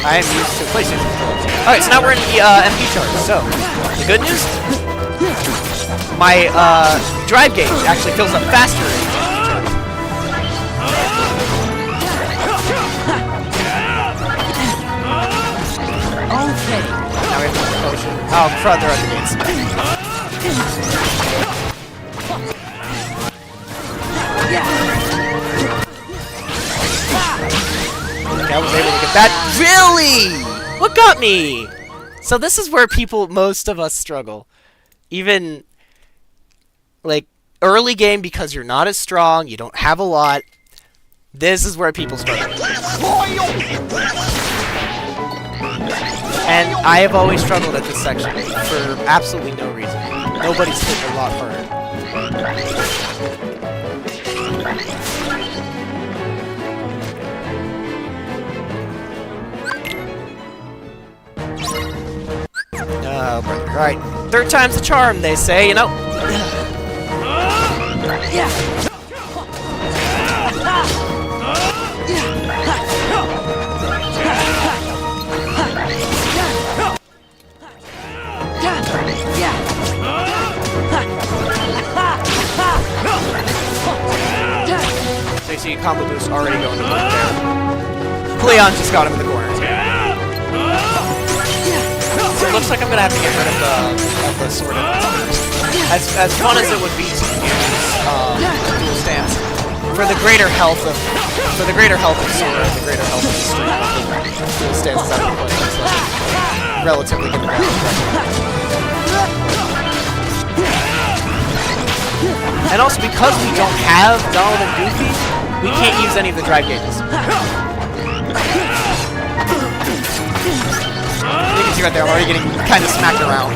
I am used to PlayStation controllers. Alright, so now we're in the MP charge. So, the good news? My drive gauge actually fills up faster in the MP charge. Okay. Now we have the potion. Oh, crud, they're at the gates. I was able to get that. Really? What got me? So this is where most of us struggle. Even, early game, because you're not as strong, you don't have a lot. This is where people struggle. And I have always struggled at this section for absolutely no reason. Nobody's hit a lot harder. Oh, brother. Alright. Third time's the charm, they say, you know. So you see combo boost already going to work there. Cleon just got him in the corner. So it looks like I'm gonna have to get rid of the sword. As fun as it would be to use dual stance, for the greater health of sword, the greater health of the stream, dual stance is out of the question. So relatively good balance. And also, because we don't have Donald and Goofy, we can't use any of the drive gauges. You can see right there, I'm already getting kind of smacked around.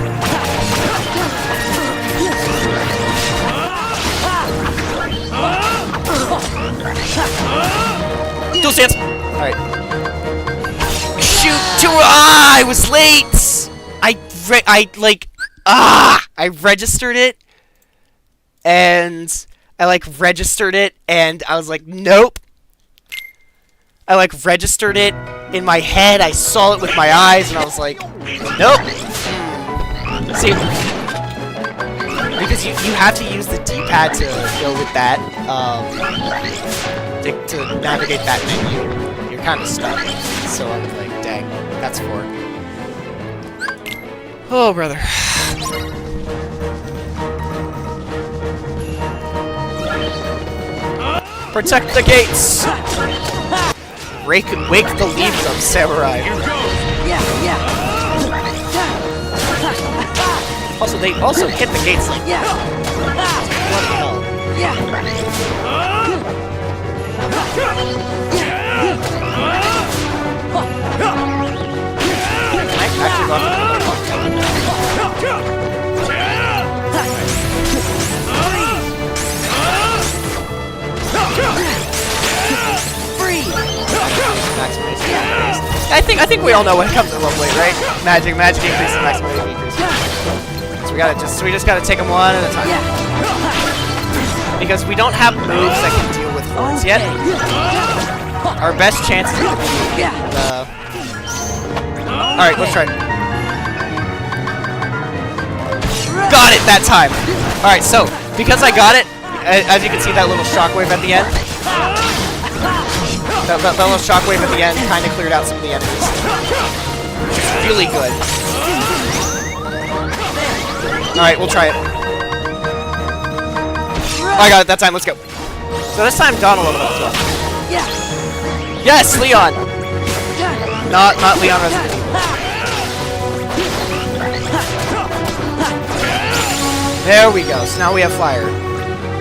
Dual stance! Alright. Shoot! I was late! I registered it. And I registered it, and I was like, nope. I registered it in my head, I saw it with my eyes, and I was like, nope. See, because you have to use the D-pad to go with that, to navigate that menu. You're kind of stuck. So I was like, dang, that's 4. Oh, brother. Protect the gates! Wake the leaves up, samurai. Also, they also hit the gates what the hell? I think we all know when it comes to low weight, right? Magic increase and maximum AV increase. So we just gotta take them one at a time. Because we don't have moves that can deal with force yet. Our best chance is alright, let's try it. Got it that time! Alright, so, because I got it, as you can see that little shockwave at the end, that little shockwave at the end kind of cleared out some of the enemies. Which is really good. Alright, we'll try it. Oh, I got it that time, let's go. So this time Donald leveled up as well. Yes, Leon! Not Leon Resident Evil. There we go, so now we have Fire.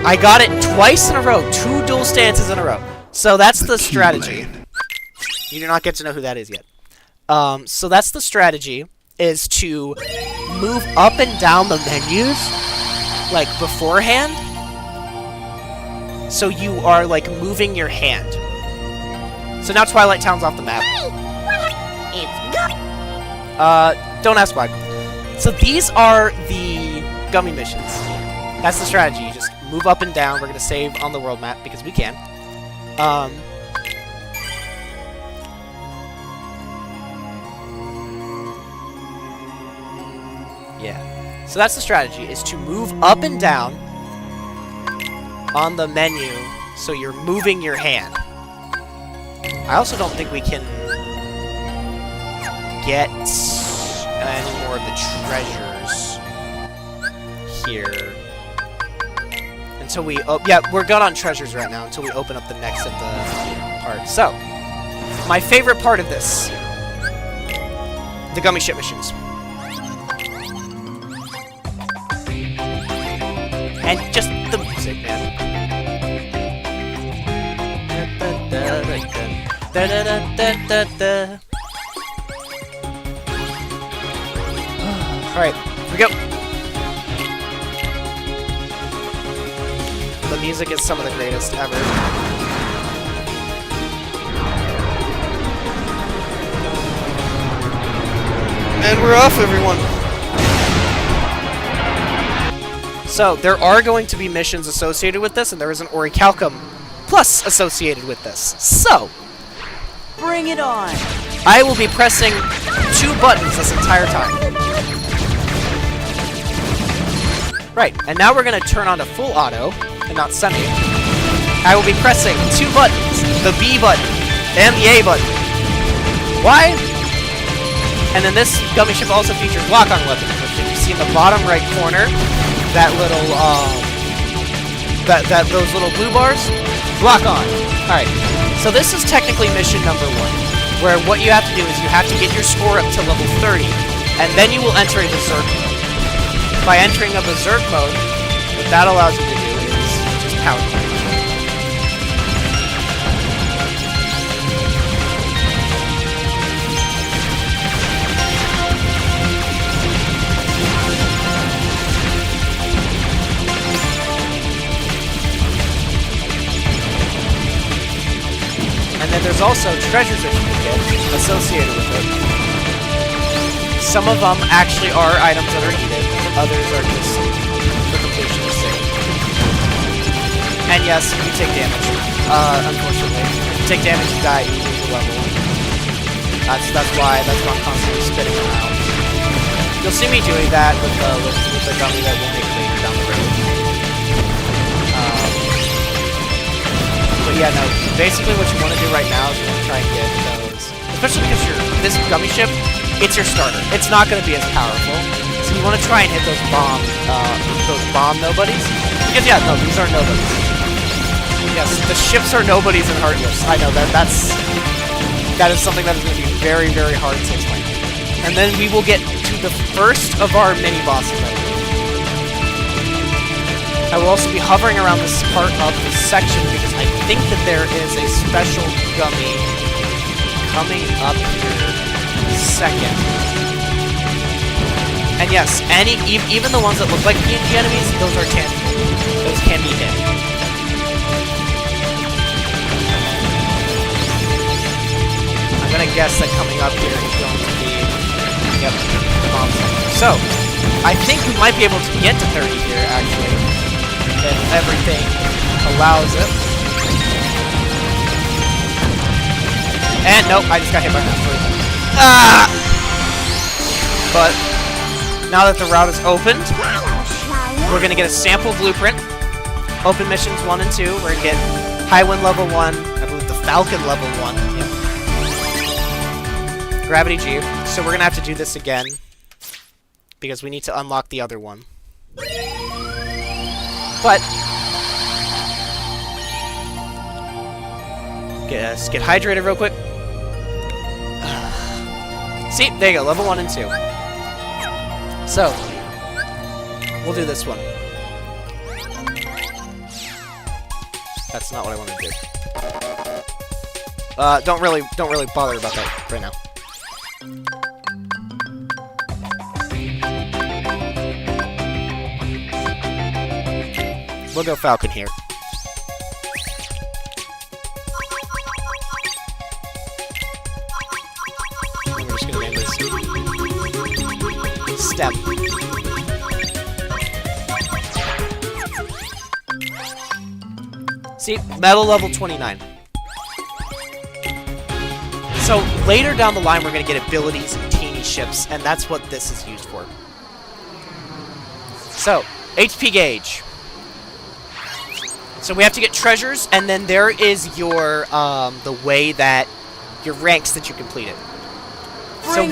I got it twice in a row, 2 dual stances in a row. So that's the strategy. You do not get to know who that is yet. So that's the strategy, is to move up and down the menus, like, beforehand. So you are, like, moving your hand. So now Twilight Town's off the map. Don't ask why. So these are the gummy missions. That's the strategy. You just move up and down. We're going to save on the world map because we can. Yeah. So that's the strategy, is to move up and down on the menu so you're moving your hand. I also don't think we can get any more of the treasures here until we... Oh, yeah, we're good on treasures right now until we open up the next of the parts. So, my favorite part of this, the gummy ship missions. And just the music, man. Alright, here we go. The music is some of the greatest ever. And we're off, everyone. So, there are going to be missions associated with this, and there is an Orichalcum Plus associated with this. So, Bring it on! I will be pressing 2 buttons this entire time. Right, and now we're going to turn on to full auto, and not semi. I will be pressing 2 buttons, the B button, and the A button. Why? And then this gummy ship also features lock-on weapons, which if you see in the bottom right corner, that little, those little blue bars, lock on. Alright, so this is technically mission number 1, where what you have to do is you have to get your score up to level 30, and then you will enter a Berserk mode. By entering a Berserk mode, what that allows you to do is just power through. And then there's also treasures that you can get associated with it. Some of them actually are items that are needed, others are just for completion's sake. And yes, you take damage. Unfortunately. If you take damage, you die, you lose a level. That's why I'm constantly spitting them out. You'll see me doing that with the gummy that we'll make later down the road. But yeah, no, basically what you want to do right now is you want to try and get those, especially because this gummy ship, it's your starter. It's not going to be as powerful, so you want to try and hit those bomb nobodies. Because yeah, no, these are nobodies. Yes, the ships are nobodies in Heartless. I know that is something that is going to be very, very hard to explain. And then we will get to the first of our mini bosses. I will also be hovering around this part of the section because I think that there is a special gummy coming up here second. And yes, even the ones that look like PNG enemies, those are tangible. Those can be hit. I'm gonna guess that coming up here is going to be, yep, the bomb center. So, I think we might be able to get to 30 here, actually, if everything allows it. And nope, I just got hit by an asteroid. Ah! But now that the route is opened, we're gonna get a sample blueprint. Open missions 1 and 2. We're gonna get Highwind level 1. I believe the Falcon level 1. Yep. Gravity G. So we're gonna have to do this again because we need to unlock the other one. But get hydrated real quick. See, there you go, level 1 and 2. So, we'll do this one. That's not what I want to do. Don't really bother about that right now. We'll go Falcon here. We're just gonna name this Step. See, metal level 29. So later down the line, we're gonna get abilities and teeny ships, and that's what this is used for. So, HP gauge. So we have to get treasures, and then there is your the way that your ranks that you completed. So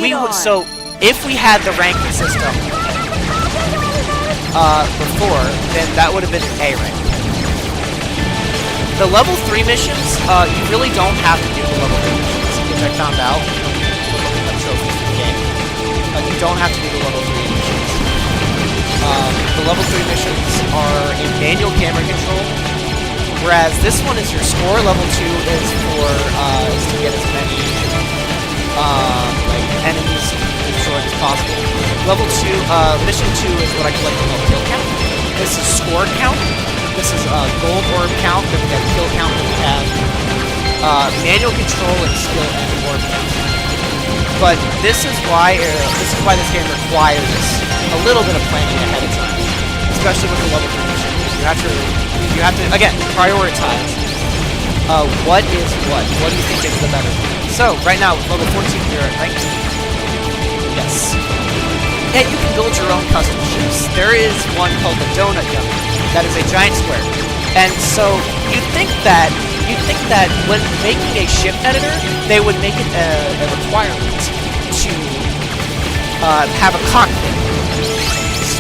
if we had the ranking system before, then that would have been an A rank. The level 3 missions, you really don't have to do the level 3 missions, which I found out looking at trophies in the game. You don't have to do the level 3 missions. The level 3 missions are a manual camera control, whereas this one is your score. Level 2 is for is to get as many like enemies destroyed as possible. Level 2, mission 2 is what I collect called kill count. This is score count. This is gold orb count. Then we have kill count. Then we have manual control and skill and orb count. But this is why this game requires a little bit of planning ahead of time, especially with the level 3 missions. You have to again prioritize what is what. What do you think is the better one? So right now, level 14, you're at rank 2. Yes. And you can build your own custom ships. There is one called the Donut Gun. That is a giant square. And so you'd think that when making a ship editor, they would make it a requirement to have a cockpit.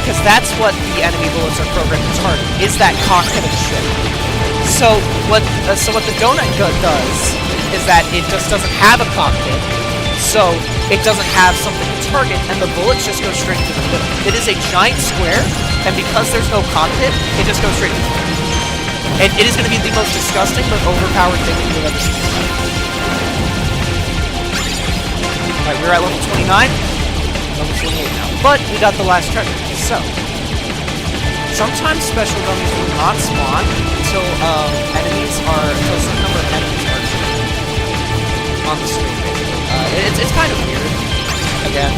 Because that's what the enemy bullets are programmed to target, is that cockpit of the ship. So what the Donut Gun does is that it just doesn't have a cockpit, so it doesn't have something to target, and the bullets just go straight to the middle. It is a giant square, and because there's no cockpit, it just goes straight to the middle. And it is going to be the most disgusting but overpowered thing that you've ever seen. Alright, we're at level 29. Level 28 now. But we got the last treasure. So, sometimes special dummies will not spawn until a certain number of enemies are on the screen, basically. It's kind of weird. Again,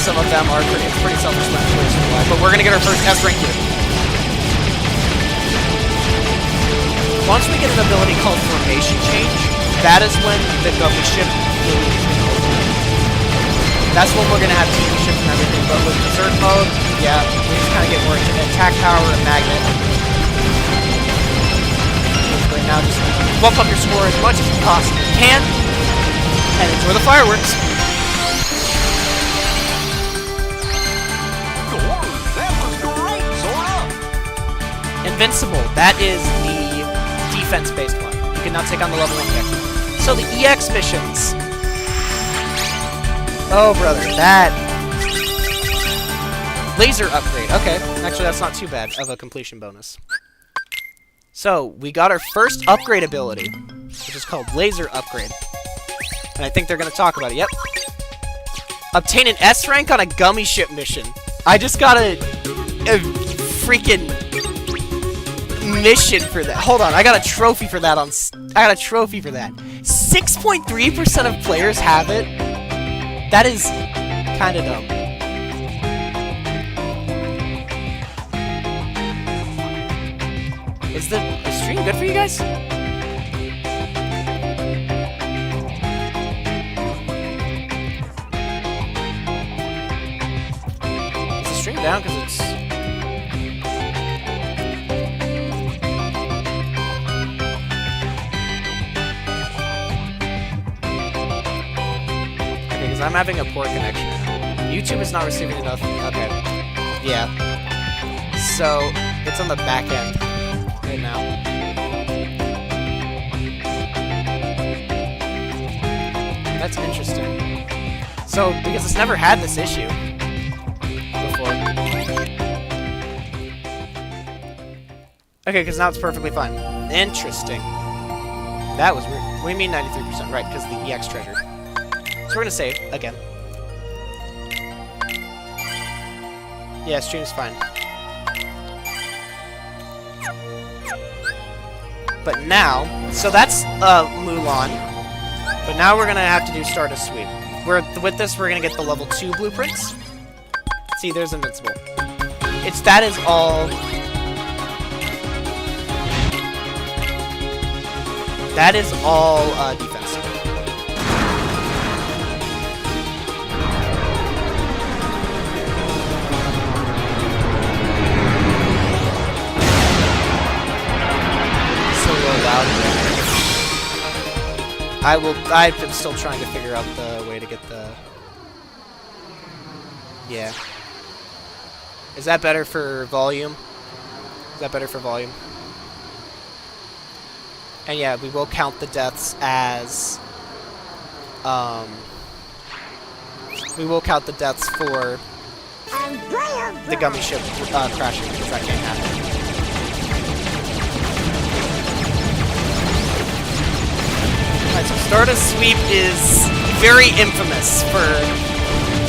some of them are pretty self-explanatory, but we're gonna get our first S rank here. Once we get an ability called Formation Change, that is when the gummy ship really is gonna open. That's when we're gonna have team ships and everything, but with Berserk mode, yeah, we just kinda get more into attack power and magnet. Basically now just bump up your score as much as you possibly can, and enjoy the fireworks. Invincible, that is the defense-based one. You can now take on the level 1 EX. So the EX missions. Oh, brother, that... Laser upgrade. Okay, actually that's not too bad of a completion bonus. So, we got our first upgrade ability, which is called Laser Upgrade. And I think they're going to talk about it. Yep. Obtain an S rank on a gummy ship mission. I just got a freaking mission for that. Hold on, I got a trophy for that 6.3% of players have it? That is kind of dumb. Is the stream good for you guys? Is the stream down because it's... Okay, because I'm having a poor connection. YouTube is not receiving enough... Okay. Yeah. So, it's on the back end. Right now. That's interesting. So, because it's never had this issue before. Okay, because now it's perfectly fine. Interesting. That was weird. What do you mean 93%? Right, because of the EX treasure. So we're gonna save again. Yeah, stream's fine. But now, so that's Mulan. But now we're gonna have to do Stardust Sweep. With this, we're gonna get the level 2 blueprints. See, there's Invincible. That is all. That is all defensive. I've been still trying to figure out the way to get the... Yeah. Is that better for volume? Is that better for volume? And yeah, we will count the deaths as... we will count the deaths for the gummy ship crashing, because that can't happen. Alright, so Stardust Sweep is very infamous for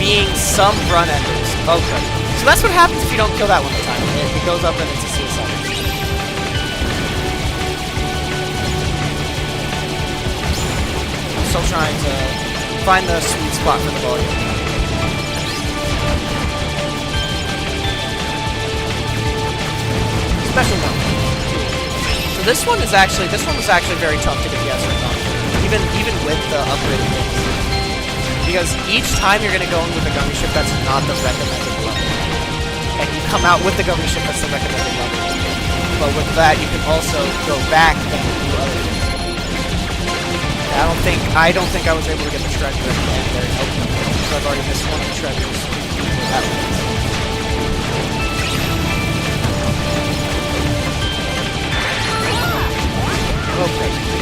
being some run enders. Okay. So that's what happens if you don't kill that one at a time. It goes up and it's a suicide. I'm still trying to find the sweet spot for the volume. Special one. So this one was actually very tough to get yes or no. Even with the upgraded things. Because each time you're going to go in with a gummy ship that's not the recommended level. And you come out with the gummy ship that's the recommended level. But with that, you can also go back and do other things. I don't think I was able to get the treasure at the end there. So I've already missed one of the treasures. That okay.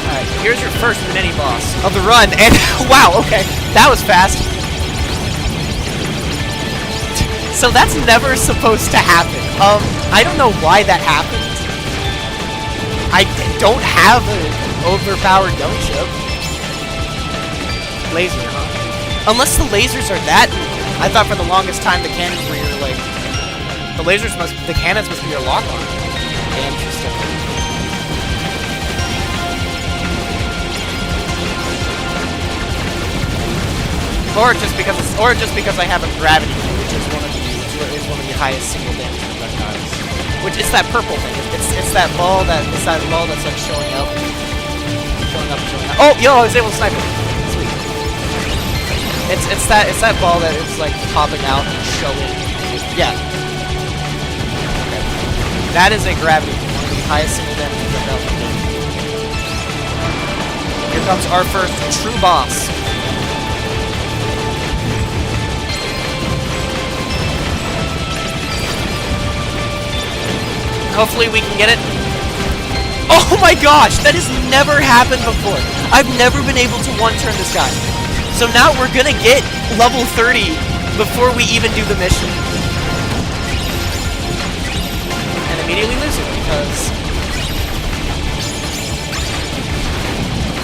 Alright, here's your first mini-boss of the run, and wow, okay, that was fast. So that's never supposed to happen. I don't know why that happened. I don't have an overpowered gummy ship. Laser, huh? Unless the lasers are that, I thought for the longest time the cannons were your, like, the cannons must be your lock-on. Interesting. Or just because I have a gravity, which is one of the highest single damage projectiles. Which is that purple thing. It's that ball that's like showing up. Oh, yo, I was able to snipe it. Sweet. It's that ball that is like popping out and showing. Yeah. Okay. That is a gravity, one of the highest single damage projectiles. Here comes our first true boss. Hopefully we can get it. Oh my gosh, that has never happened before. I've never been able to one-turn this guy. So now we're gonna get level 30 before we even do the mission. And immediately lose it because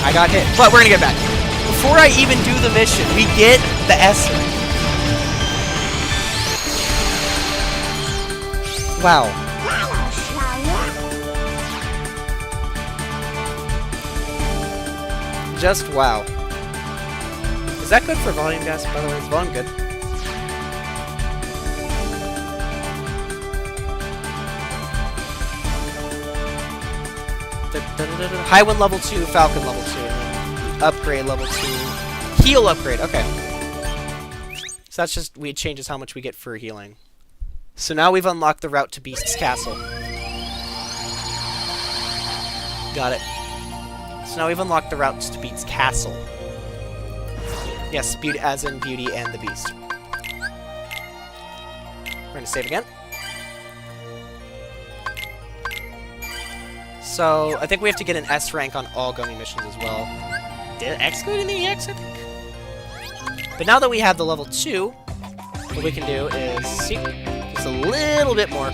I got hit. But we're gonna get back. Before I even do the mission, we get the Esser. Wow. just wow. Is that good for volume, guys? By the way, is volume good? Highwind level 2, Falcon level 2, upgrade level 2, heal upgrade, okay. So that's just, it changes how much we get for healing. So now we've unlocked the route to Beast's Castle. Got it. So now we've unlocked the route to Beast's Castle. Yes, beauty, as in Beauty and the Beast. We're gonna save again. So, I think we have to get an S rank on all Gummy missions as well. Excluding the EX, I think? But now that we have the level 2, what we can do is see just a little bit more.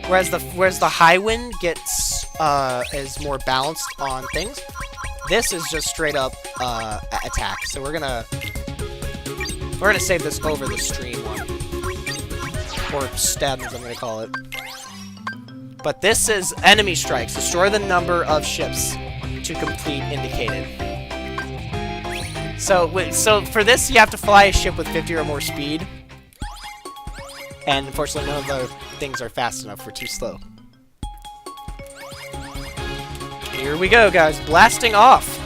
Whereas the Highwind gets is more balanced on things. This is just straight up attack. So we're gonna save this over the stream one. Or stab, as I'm gonna call it. But this is enemy strikes. Destroy the number of ships to complete indicated. So for this, you have to fly a ship with 50 or more speed. And unfortunately, none of the things are fast enough. We're too slow. Here we go, guys. Blasting off.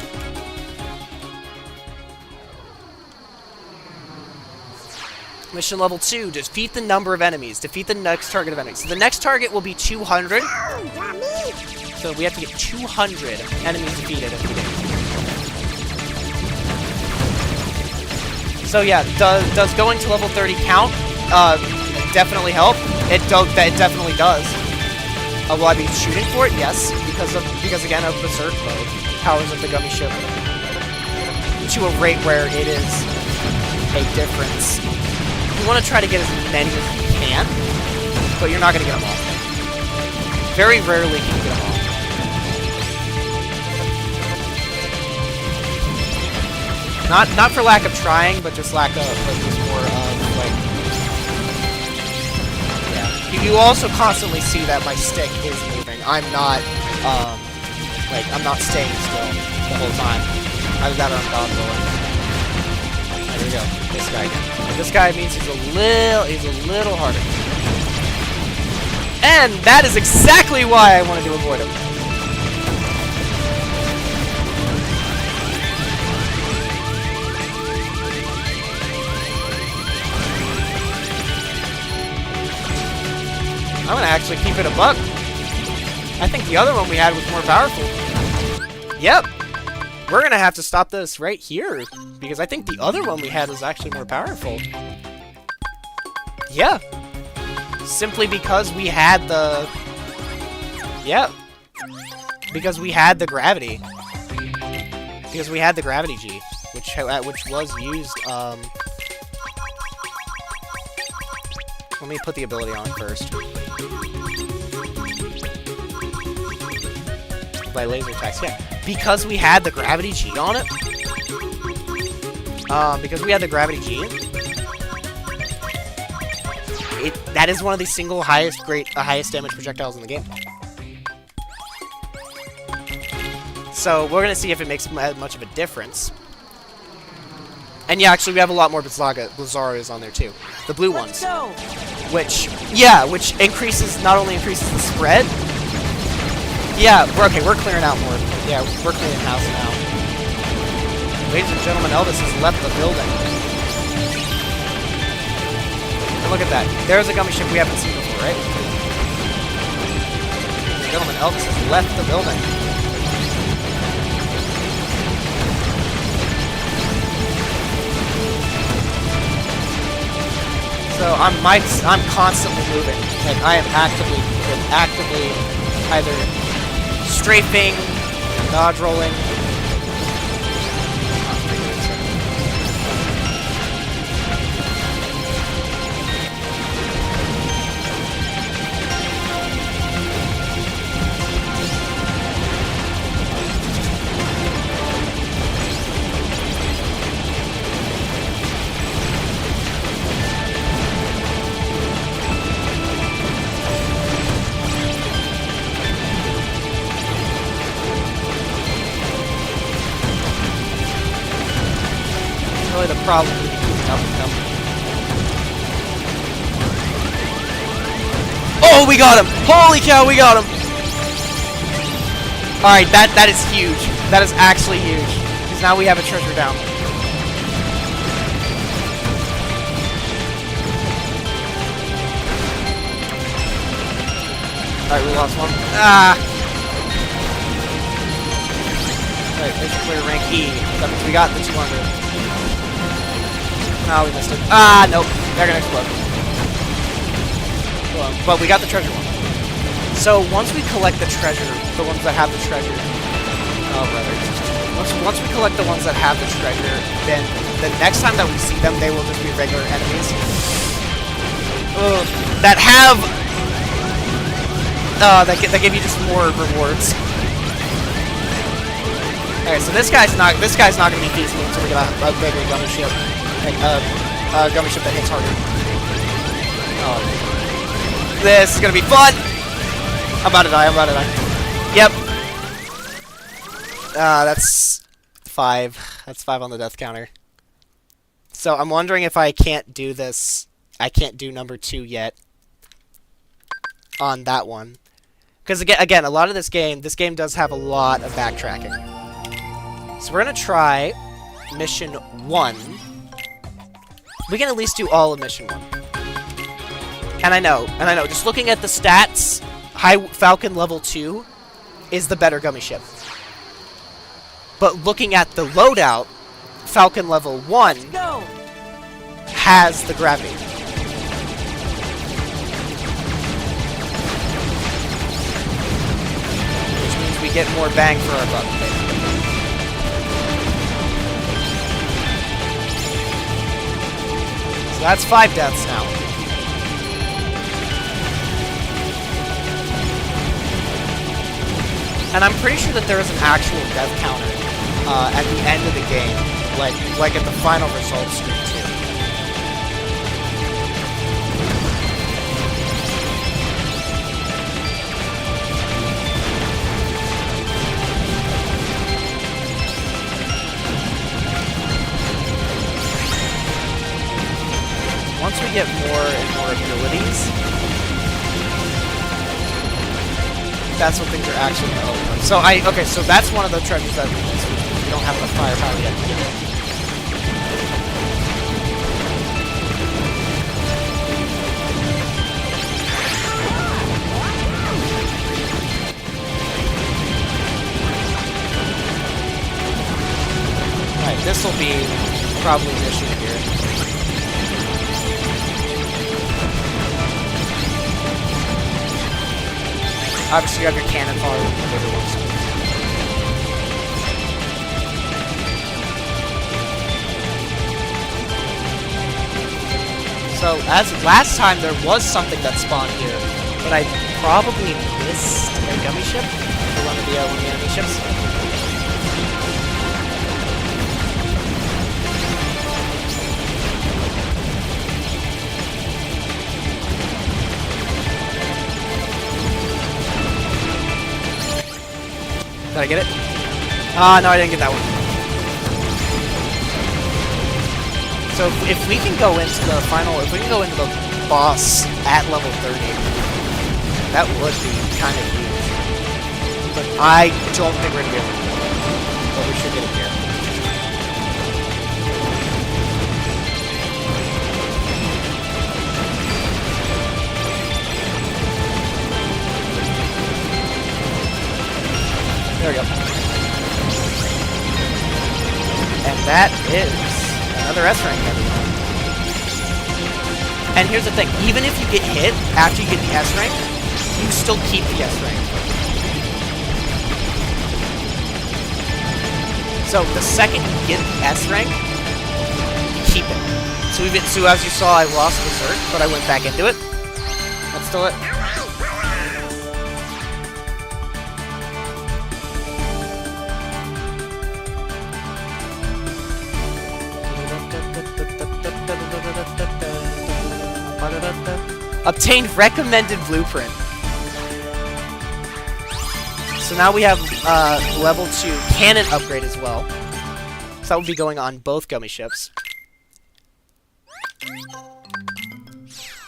Mission level 2, defeat the number of enemies. Defeat the next target of enemies. So the next target will be 200. So we have to get 200 enemies defeated if we do. So yeah, does going to level 30 count? Definitely help. It definitely does. Will I be shooting for it? Yes, because again of Berserk mode, powers of the Gummy ship to a rate where it is a difference. You want to try to get as many as you can, but you're not going to get them all. Very rarely can you get them all. Not for lack of trying, but just lack of, like, just more of, like, yeah. You also constantly see that my stick is moving. I'm not, like, I'm not staying still the whole time. Either that or I'm dog rolling. There we go. This guy again. This guy means he's a little harder. And that is exactly why I wanted to avoid him. I'm gonna actually keep it a buck. I think the other one we had was more powerful. Yep. We're gonna have to stop this right here, because I think the other one we had was actually more powerful. Yeah. Simply because we had the... Yeah. Because we had the gravity. Because we had the gravity G, which was used, Let me put the ability on first. By laser attacks, yeah. Because we had the gravity G on it. Because we had the gravity G. That is one of the single highest damage projectiles in the game. So we're gonna see if it makes much of a difference. And yeah, actually we have a lot more Blizzarios on there too. The blue ones. Which increases, not only increases the spread. Yeah, we're clearing out more. Yeah, we're clearing house now. Ladies and gentlemen, Elvis has left the building. And look at that. There's a Gummy ship we haven't seen before, right? Ladies and gentlemen, Elvis has left the building. So I'm constantly moving. Like I am actively either strafing, dodge rolling. probably... Nope, nope. Oh, we got him! Holy cow, we got him! Alright, that is huge. That is actually huge. Because now we have a treasure down. Alright, we lost one. Ah! Alright, mission clear rank E. That means we got the 200. Oh, we missed it. Ah, nope. They're gonna explode. But we got the treasure one. So once we collect the treasure, the ones that have the treasure, oh brother, once we collect the ones that have the treasure, then the next time that we see them, they will just be regular enemies. Ugh. That have, that give you just more rewards. Okay, so this guy's not gonna be feasible until we get a bigger gummy ship, like gummy ship that hits harder. Oh. This is gonna be fun! I'm about to die, Yep. That's 5. That's 5 on the death counter. So I'm wondering if I can't do this. I can't do number 2 yet. On that one. Because again, a lot of this game does have a lot of backtracking. So we're gonna try mission 1. We can at least do all of mission 1. And I know, just looking at the stats, Falcon level 2 is the better gummy ship. But looking at the loadout, Falcon level 1 has the gravity. Which means we get more bang for our buck, basically. So that's 5 deaths now. And I'm pretty sure that there is an actual death counter at the end of the game, like at the final results screen too. Once we get more and more abilities, that's when things are actually going to open up. So okay, so that's one of the treasures that we missed. We don't have enough firepower yet to get it. Alright, this will be probably an issue here. Obviously, you have your cannon following the bigger ones. So, as last time, there was something that spawned here, but I probably missed a gummy ship, or one of the enemy ships. Did I get it? Ah, no, I didn't get that one. So if we can go into the final, if we can go into the boss at level 30, that would be kind of huge. But I don't think we're gonna be able to do it. But we should get it here. There we go. And that is another S rank, everyone. And here's the thing, even if you get hit after you get the S rank, you still keep the S rank. So the second you get the S rank, keep it. So as you saw, I lost Berserk, but I went back into it. That's still it. Obtained recommended blueprint. So now we have level 2 cannon upgrade as well. So that will be going on both gummy ships.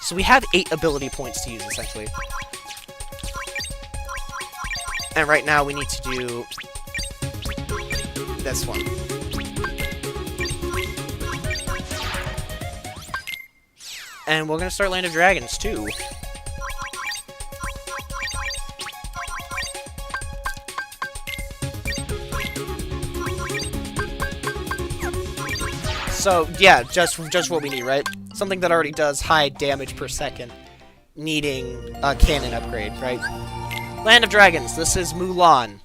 So we have 8 ability points to use, essentially. And right now we need to do this one. And we're gonna start Land of Dragons, too. So, yeah, just what we need, right? Something that already does high damage per second, needing a cannon upgrade, right? Land of Dragons, this is Mulan.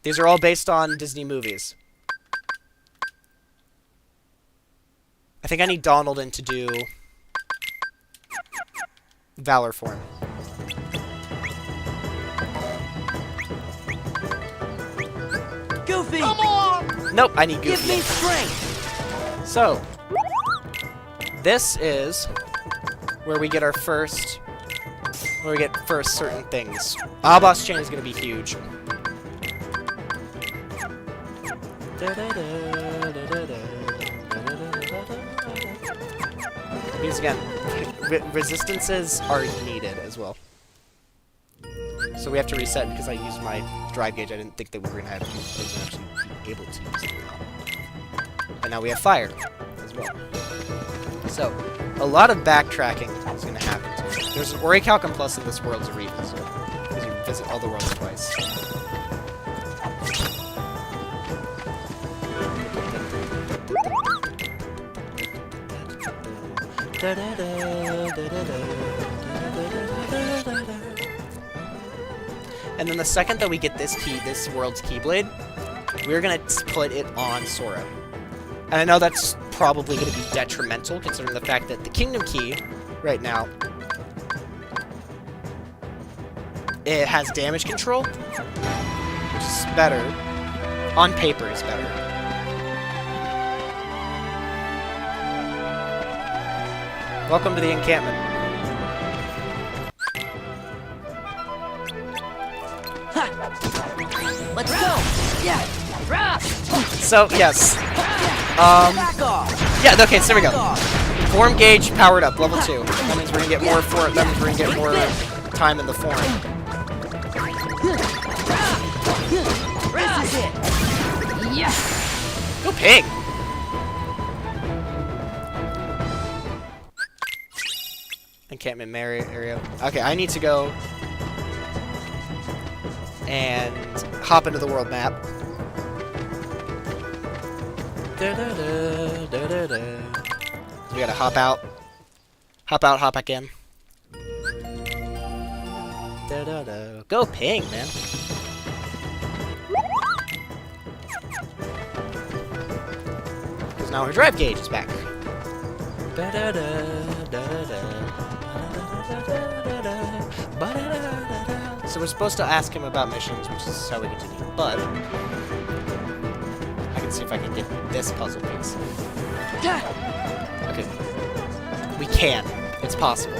These are all based on Disney movies. I think I need Donald in to do Valor form. Goofy! Come on! Nope, I need Goofy. Give me in. strength! So, this is where we get our first, certain things. Boss Chain is gonna be huge. Because again, resistances are needed as well. So we have to reset because I used my drive gauge. I didn't think that we were gonna have actually be able to use it now. And now we have fire as well. So a lot of backtracking is gonna happen. There's an Orichalcum Plus in this world's arena, so because you visit all the worlds twice. And then the second that we get this key, this world's Keyblade, we're gonna put it on Sora. And I know that's probably gonna be detrimental, considering the fact that the Kingdom Key, right now, it has damage control, which is better. On paper, is better. Welcome to the encampment. Let's go! Yeah! So, yes. Back off! Yeah, okay, so there we go. Form gauge powered up, level 2. That means we're gonna get more that means we're gonna get more time in the form. This is it! Yeah! Go Pig! Encampment area. Okay, I need to go and hop into the world map. We gotta hop out, hop back in. Go Ping, man. Because now her drive gauge is back. So we're supposed to ask him about missions, which is how we continue, but I can see if I can get this puzzle piece. Okay. We can. It's possible.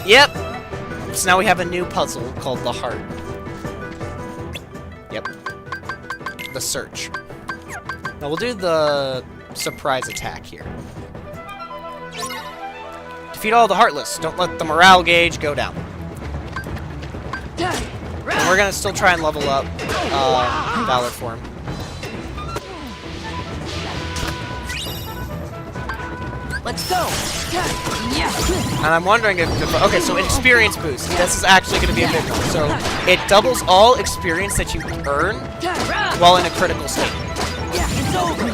Yep! So now we have a new puzzle called the Heart. Yep. The Search. Now we'll do the surprise attack here. Defeat all the Heartless. Don't let the morale gauge go down. And we're gonna still try and level up Valor form. Let's go! Yeah! And I'm wondering if... Okay, so an experience boost. This is actually going to be a big one. So it doubles all experience that you earn while in a critical state. Yeah, it's over!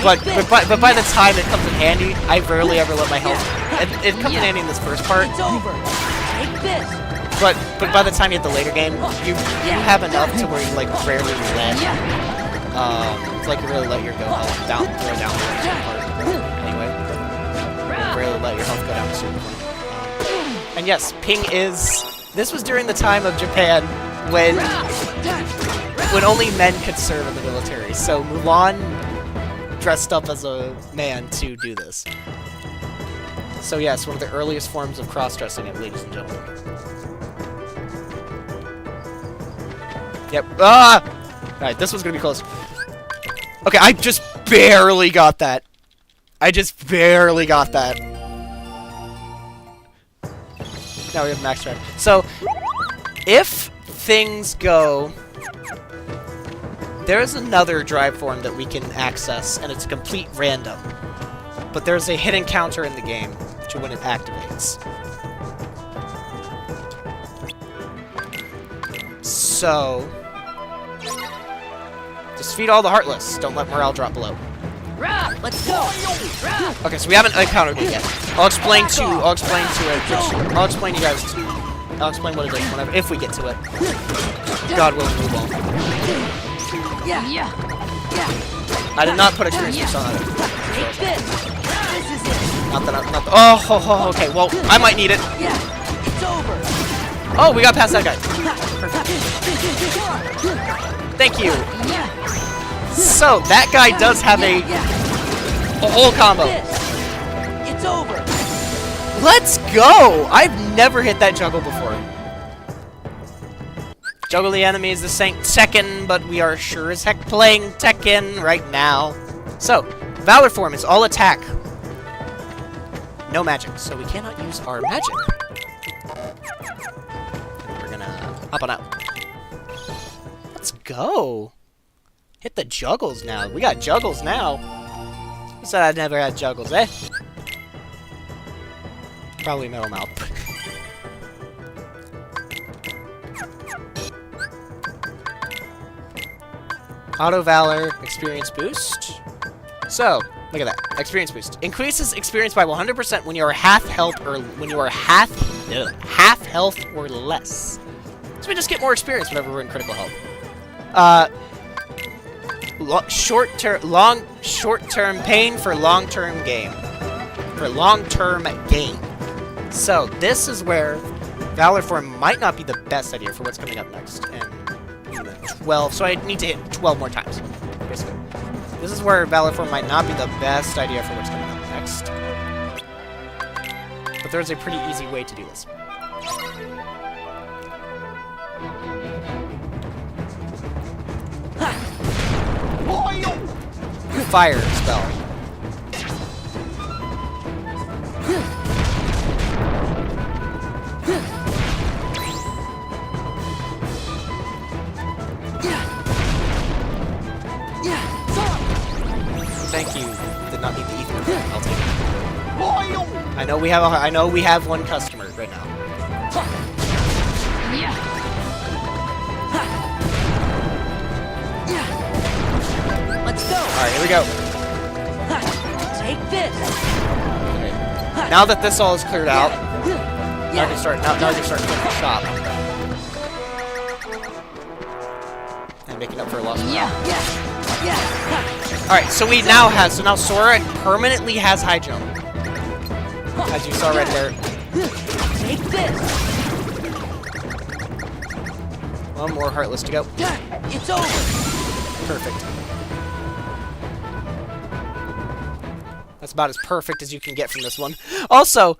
But by the time it comes in handy, I rarely ever let my health... It comes in handy in this first part. It's over! Take this! But by the time you hit the later game, you have enough to where you, like, rarely let... like, really let your go health down, throw down the part. Anyway. Rarely let your health go down to a certain point. And yes, Ping is... This was during the time of Japan when only men could serve in the military. So Mulan dressed up as a man to do this. So yes, one of the earliest forms of cross-dressing, ladies and gentlemen. Yep. Ah! Alright, this one's gonna be close. Okay, I just barely got that. I just barely got that. Now we have max drive. So, if things go... There's another drive form that we can access, and it's complete random. But there's a hidden counter in the game, which when it activates. So... Just feed all the Heartless. Don't let morale drop below. Let's go. Okay, so we haven't encountered it yet. I'll explain to you guys. I'll explain what it is whenever, if we get to it. God willing, we won't. Yeah. I did not put experience boost on it. Take this. This is it. Not that. Oh, okay. Well, I might need it. Yeah. It's over. Oh, we got past that guy. Thank you. So that guy does have a whole combo. It's over. Let's go! I've never hit that juggle before. Juggle the enemies, the Tekken, but we are sure as heck playing Tekken right now. So, Valor form is all attack. No magic, so we cannot use our magic. We're gonna hop on out. Let's go! Hit the juggles now. We got juggles now. Who said I never had juggles, eh? Probably Metal Mouth. Auto Valor experience boost. So, look at that. Experience boost. Increases experience by 100% when you are half health or half health or less. So we just get more experience whenever we're in critical health. Short-term pain for long-term gain. So this is where Valor form might not be the best idea for what's coming up next. And 12, so I need to hit 12 more times, basically. This is where Valor form might not be the best idea for what's coming up next. But there's a pretty easy way to do this. Fire spell. Thank you. Did not need the ether. I'll take it. I know we have one customer right now. Let's go. Alright, here we go. Take this. Okay. Now that this all is cleared out, now we can start clearing the shop. And making up for a lost morale. Alright, so now Sora permanently has high jump. As you saw right there. Take this. One more Heartless to go. It's over. Perfect. That's about as perfect as you can get from this one. Also,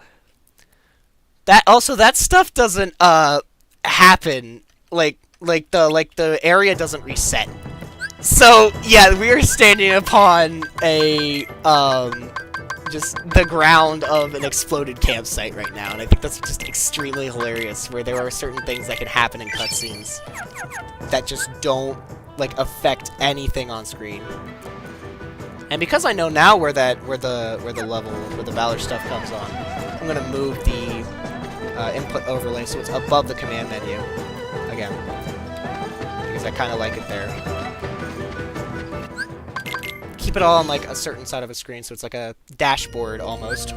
that stuff doesn't happen. Like the area doesn't reset. So yeah, we are standing upon a just the ground of an exploded campsite right now, and I think that's just extremely hilarious. Where there are certain things that can happen in cutscenes that just don't affect anything on screen. And because I know now where the Valor stuff comes on, I'm gonna move the input overlay so it's above the command menu again, because I kind of like it there. Keep it all on a certain side of a screen, so it's like a dashboard almost.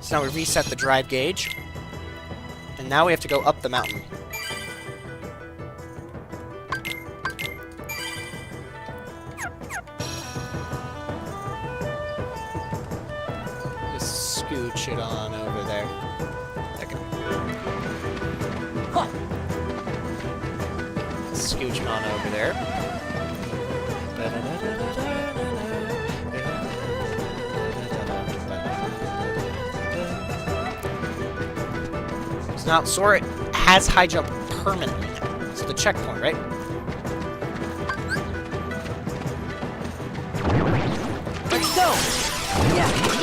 So now we reset the drive gauge, and now we have to go up the mountain. Scooch it on over there. Okay. Scooch it on over there. So now Sora has high jump permanently now. So the checkpoint, right?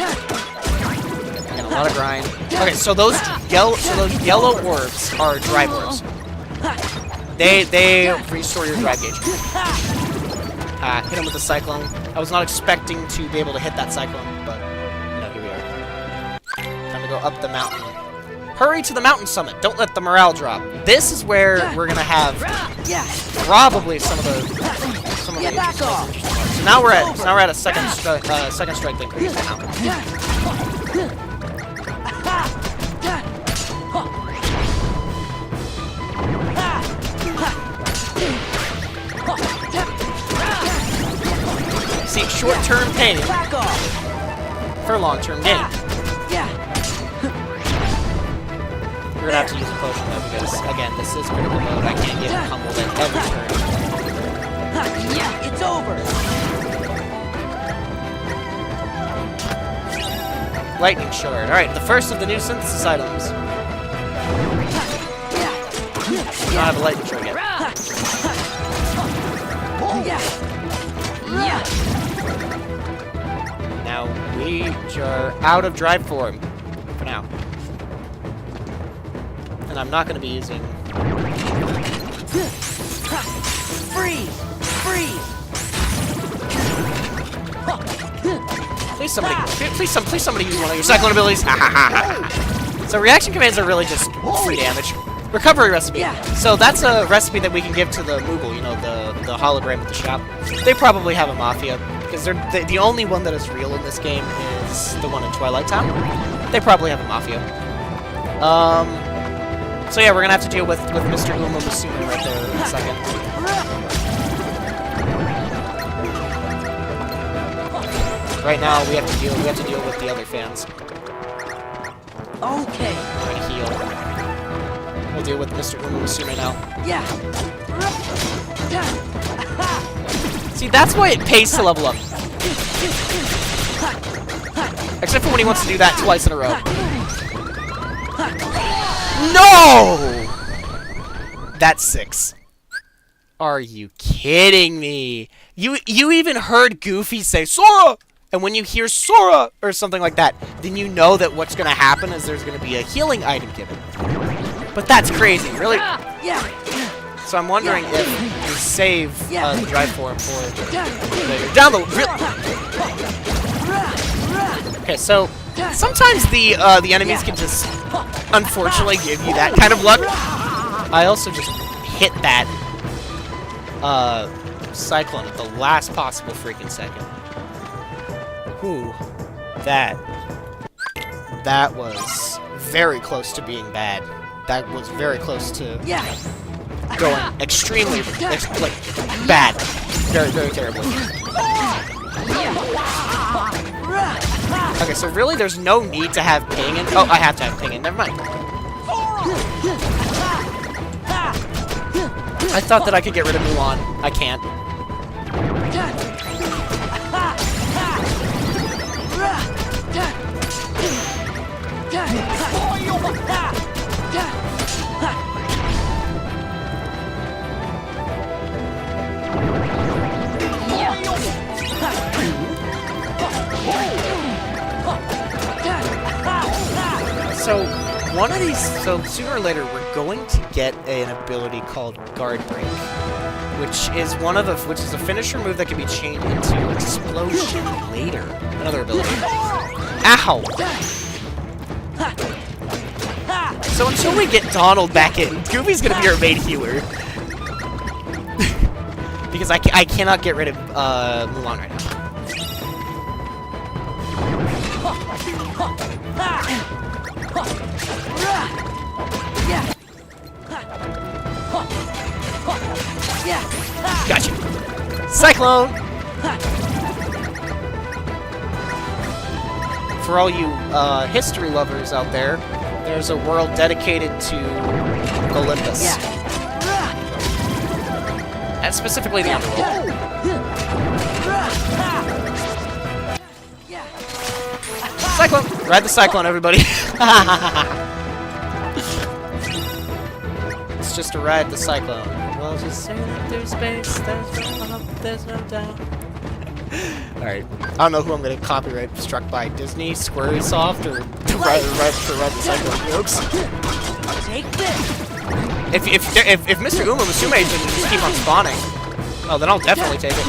And a lot of grind. Okay, so those yellow orbs are drive orbs. They restore your drive gauge. Hit him with the cyclone. I was not expecting to be able to hit that cyclone, but you know, here we are. Time to go up the mountain. Hurry to the mountain summit. Don't let the morale drop. This is where we're gonna have probably some of the interesting parts. So now we're at a second strike thing for now. See, short-term pain for long-term gain. We're gonna have to use a potion though, because again, this is critical mode. I can't get humbled at every turn. It's over. Lightning shard. All right, the first of the new synthesis items. I don't have a lightning shard yet. Now we are out of drive form for now. And I'm not going to be using... Freeze! Freeze! Please somebody use one of your cyclone abilities. So reaction commands are really just free damage. Recovery recipe. So that's a recipe that we can give to the Moogle, you know, the hologram at the shop. They probably have a Mafia, because the only one that is real in this game is the one in Twilight Town. They probably have a Mafia. So yeah, we're gonna have to deal with Mr. Uma Musume right there in a second. Right now, we have to deal with the other fans. Okay. Trying to heal. We'll deal with Mr. Uma Musume now. Yeah. See, that's why it pays to level up. Except for when he wants to do that twice in a row. No! That's 6. Are you kidding me? You even heard Goofy say Sora! And when you hear Sora or something like that, then you know that what's going to happen is there's going to be a healing item given. But that's crazy, really? So I'm wondering if you save the drive form for later. Down the... Okay, so sometimes the enemies can just unfortunately give you that kind of luck. I also just hit that cyclone at the last possible freaking second. Whew. That was very close to being bad. That was very close to going extremely bad. Very, very terribly. Okay, so really there's no need to have ping in. Oh, I have to have ping in. Never mind. I thought that I could get rid of Mulan. I can't. So sooner or later we're going to get an ability called Guard Break, which is a finisher move that can be changed into Explosion later. Another ability. Ow! So until we get Donald back in, Goofy's gonna be our main healer. Because I cannot get rid of Mulan right now. Gotcha. Cyclone! For all you history lovers out there, there's a world dedicated to Olympus. And specifically the underworld. Cyclone! Ride the cyclone, everybody! It's just to ride the cyclone. We'll just sail through space, there's no up, there's no down. Alright. I don't know who I'm gonna copyright struck by. Disney, Squaresoft, or Red Cycle Jokes. Take this. If Mr. Uma Musume didn't just keep on spawning, oh, then I'll definitely take it.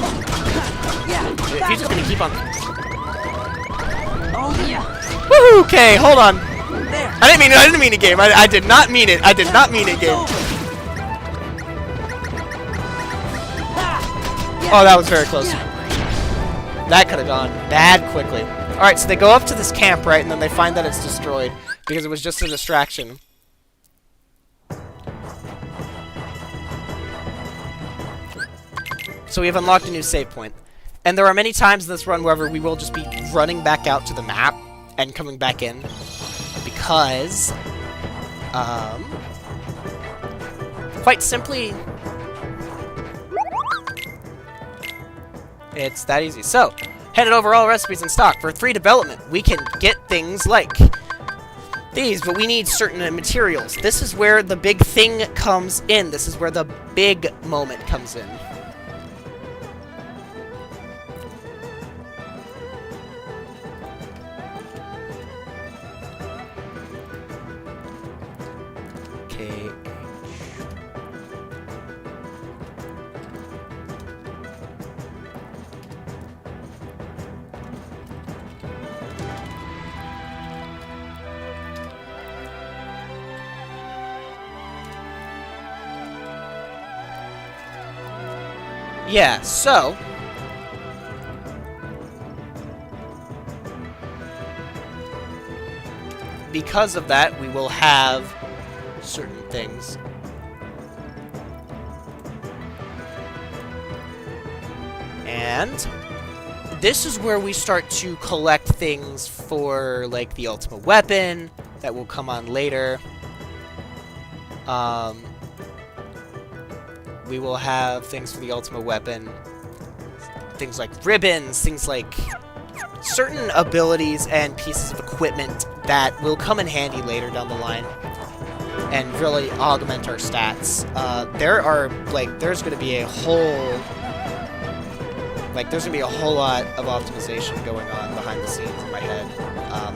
If he's just gonna keep on. Oh yeah. Woohoo! Okay, hold on. There. I didn't mean a game. I did not mean it. I did not mean a game. Oh, that was very close. That could have gone bad quickly. Alright, so they go up to this camp, right, and then they find that it's destroyed because it was just a distraction. So we have unlocked a new save point. And there are many times in this run where we will just be running back out to the map and coming back in. Because, quite simply, it's that easy. So, handed over all recipes in stock. For 3 development, we can get things like these, but we need certain materials. This is where the big thing comes in. This is where the big moment comes in. Yeah, so because of that, we will have certain things. And this is where we start to collect things for, like, the ultimate weapon that will come on later. We will have things for the ultimate weapon, things like ribbons, things like certain abilities and pieces of equipment that will come in handy later down the line and really augment our stats. There's going to be a whole lot of optimization going on behind the scenes in my head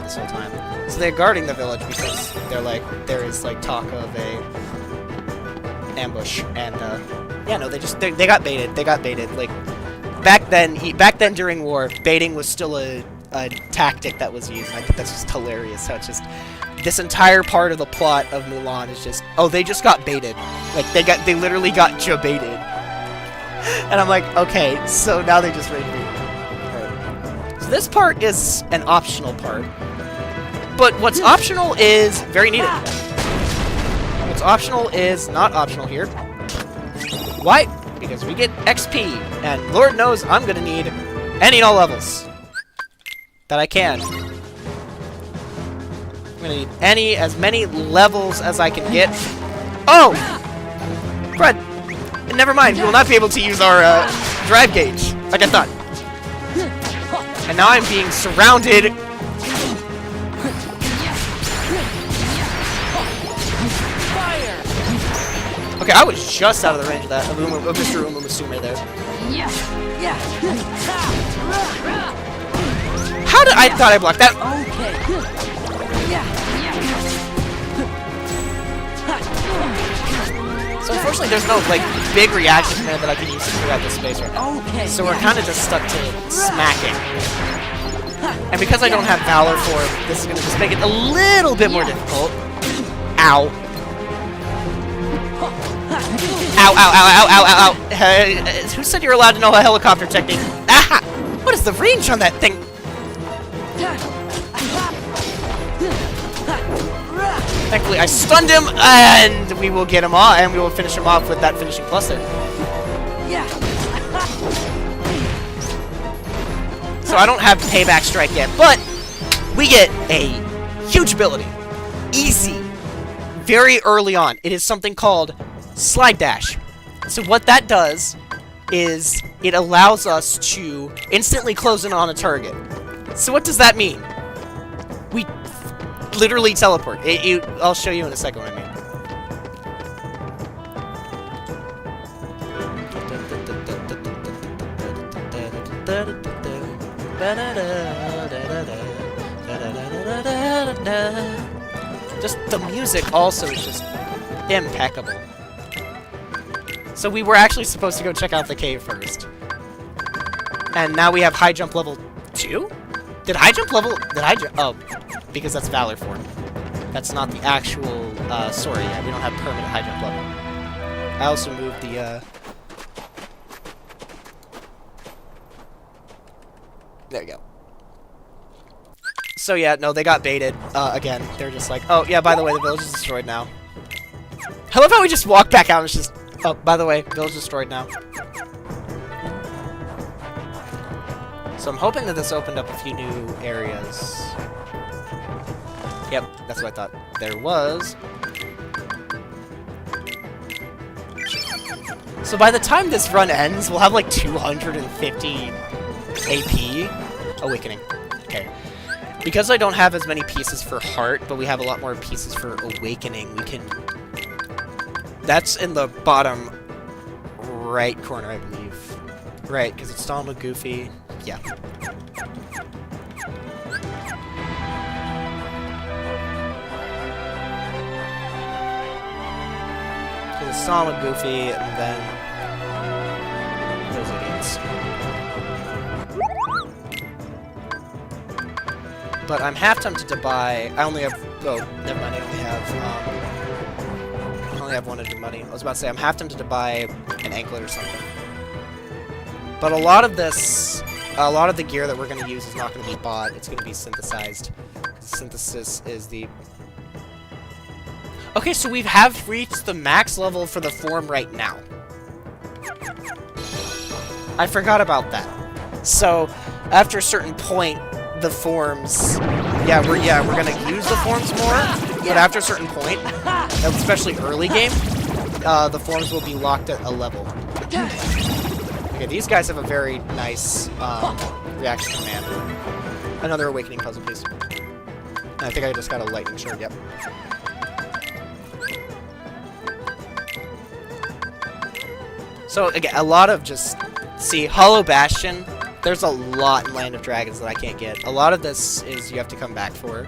this whole time. So they're guarding the village because they're like, there is like talk of a ambush, and yeah, no, they got baited. They got baited. Like back then during war, baiting was still a tactic that was used. And I think that's just hilarious. How it's just this entire part of the plot of Mulan is just, oh, they just got baited. Like they literally got baited. And I'm like, okay, so now they just raided me. Right. So this part is an optional part, but what's optional is very needed. What's optional is not optional here. Why? Because we get XP, and Lord knows I'm gonna need any and all levels that I can. I'm gonna need as many levels as I can get. Oh! Fred! Never mind, we will not be able to use our drive gauge, like I thought. And now I'm being surrounded. Okay, I was just out of the range of that, of Mr. Uma Musume there. How did I thought I blocked that? So unfortunately, there's no like big reaction command that I can use to clear out this space right now. So we're kind of just stuck to smacking. And because I don't have Valor for it, this is gonna just make it a little bit more difficult. Ow. Ow, ow, ow, ow, ow, ow, ow. Who said you're allowed to know a helicopter technique? Ah! What is the range on that thing? Thankfully, I stunned him, and we will get him off, and we will finish him off with that finishing plus there. So I don't have payback strike yet, but we get a huge ability. Easy. Very early on. It is something called Slide Dash. So what that does is it allows us to instantly close in on a target. So what does that mean? We literally teleport. I'll show you in a second what I mean. Just the music also is just impeccable. So we were actually supposed to go check out the cave first. And now we have high jump level 2? Did high jump level... Did I jump... Oh, because that's Valor form. That's not the actual... sorry, yeah, we don't have permanent high jump level. I also moved the... There you go. So yeah, no, they got baited. Again, they're just like, oh, yeah, by the way, the village is destroyed now. I love how we just walk back out and it's just... Oh, by the way, village destroyed now. So I'm hoping that this opened up a few new areas. Yep, that's what I thought there was. So by the time this run ends, we'll have like 250 AP. Awakening. Okay. Because I don't have as many pieces for Heart, but we have a lot more pieces for Awakening, we can... That's in the bottom right corner, I believe. Right, because it's Donald, Goofy. Yeah. So it's Donald, Goofy, and then those idiots. But I'm half tempted to buy. I only have. Oh, never mind. I only have 100 money. I was about to say I'm half tempted to buy an anklet or something. But a lot of this, a lot of the gear that we're going to use is not going to be bought. It's going to be synthesized. Synthesis is the. Okay, so we have reached the max level for the form right now. I forgot about that. So after a certain point, the forms, we're gonna use the forms more, but after a certain point, especially early game, the forms will be locked at a level. Okay, these guys have a very nice reaction command. Another awakening puzzle piece. And I think I just got a lightning shard. Yep. So again, a lot of just Hollow Bastion. There's a lot in Land of Dragons that I can't get. A lot of this is you have to come back for.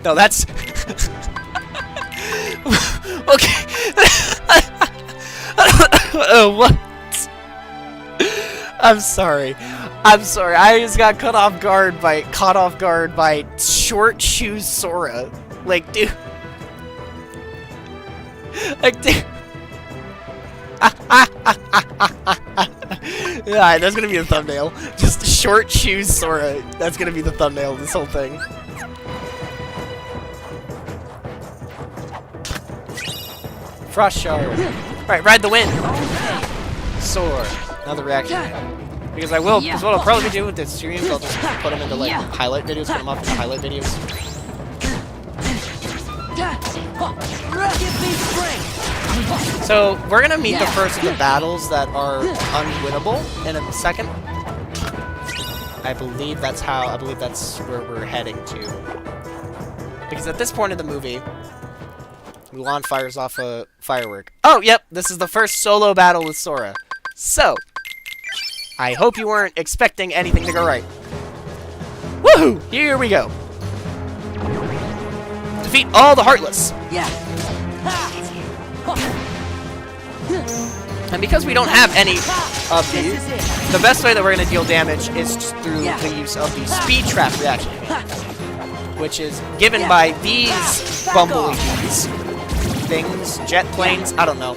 No, that's... Okay. What? I'm sorry. I'm sorry. I just got caught off guard by Short Shoes Sora. Like, dude. Like, dude. Yeah, that's gonna be the thumbnail. Just Short Shoes Sora. That's gonna be the thumbnail of this whole thing. Frost Shard. Alright, ride the wind. Soar. Another reaction. Because I will, because what I'll probably do with this streams, I'll just put them into like highlight videos, put them up in highlight videos. So we're gonna meet the first of the battles that are unwinnable in a second. I believe that's where we're heading to. Because at this point in the movie, Mulan fires off a firework. Oh, yep, this is the first solo battle with Sora. So, I hope you weren't expecting anything to go right. Woohoo! Here we go. Defeat all the Heartless. Yeah. And because we don't have any of these, the best way that we're going to deal damage is just through the use of the Speed Trap reaction, which is given by these bumblebees. Things, jet planes, I don't know.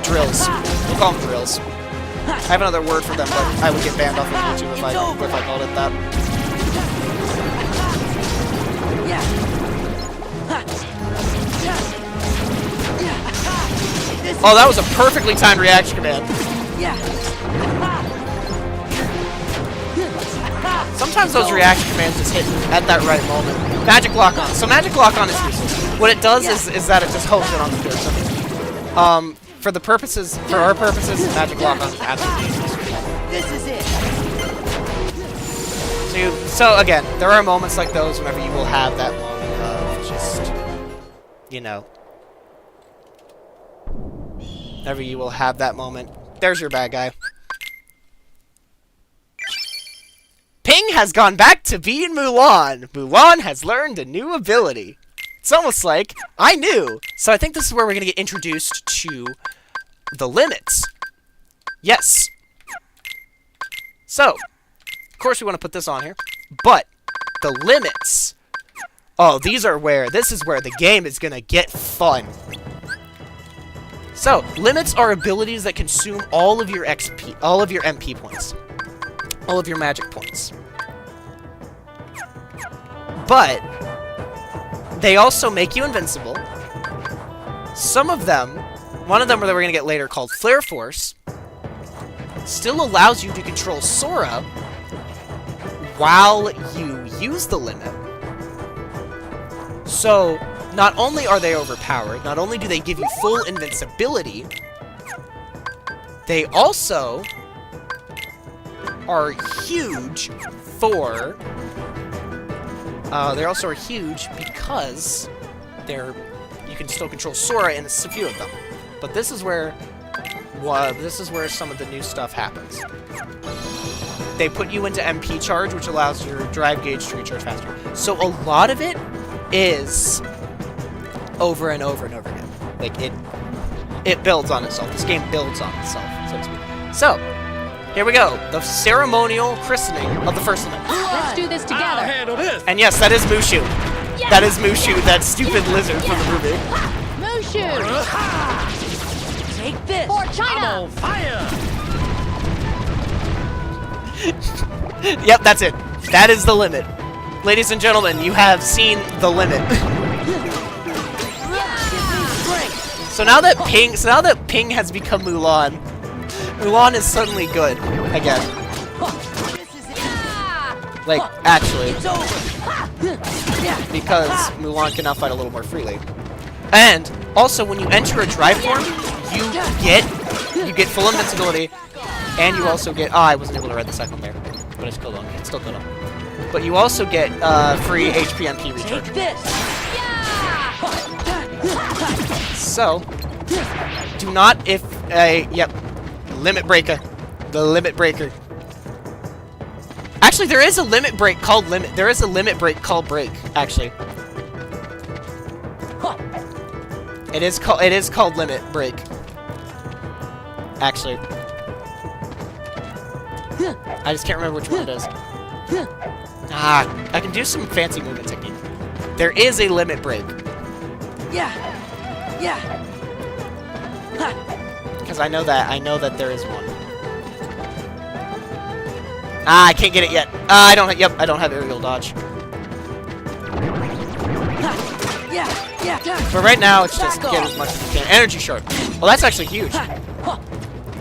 Drills. We'll call them drills. I have another word for them, but I would get banned off of YouTube if I called it that. Oh, that was a perfectly timed reaction command. Sometimes those reaction commands just hit at that right moment. Magic Lock On. So Magic Lock On is useless. What it does is that it just holds it on the person. For our purposes, Magic Lock On is absolutely useless. This is it. So again, there are moments like those whenever you will have that moment of just, you know. Whenever you will have that moment. There's your bad guy. Ping has gone back to being Mulan. Mulan has learned a new ability. It's almost like I knew. So I think this is where we're going to get introduced to the limits. Yes. So, of course we want to put this on here. But the limits. Oh, this is where the game is going to get fun. So, limits are abilities that consume all of your XP, all of your MP points. All of your magic points. But they also make you invincible. Some of them, one of them that we're going to get later called Flare Force, still allows you to control Sora while you use the limit. So, not only are they overpowered, not only do they give you full invincibility, they also are huge for... they also are huge because you can still control Sora in a few of them. But this is where some of the new stuff happens. They put you into MP charge, which allows your drive gauge to recharge faster. So a lot of it is over and over and over again. Like, it builds on itself. This game builds on itself, so to speak. So, here we go. The ceremonial christening of the first limit. Let's do this together. I'll handle this. And yes, that is Mushu. That is Mushu, that stupid lizard from the movie. Mushu! Take this! For I'm China! on fire. Yep, that's it. That is the limit. Ladies and gentlemen, you have seen the limit. So now that Ping has become Mulan, Mulan is suddenly good again. Like, actually, because Mulan can now fight a little more freely. And also, when you enter a drive form, you get full invincibility, and you also get... I wasn't able to read the second there, but it's still going on. But you also get free HP MP recharge. Take this! So, do not limit breaker. The limit breaker. Actually, there is a limit break called limit. There is a limit break called break, actually. It is called limit break. Actually. I just can't remember which one it is. I can do some fancy movement technique. There is a limit break. Because I know that there is one. I can't get it yet. I don't have aerial dodge. But right now, it's just get as much as you can. Energy shard. Well, that's actually huge.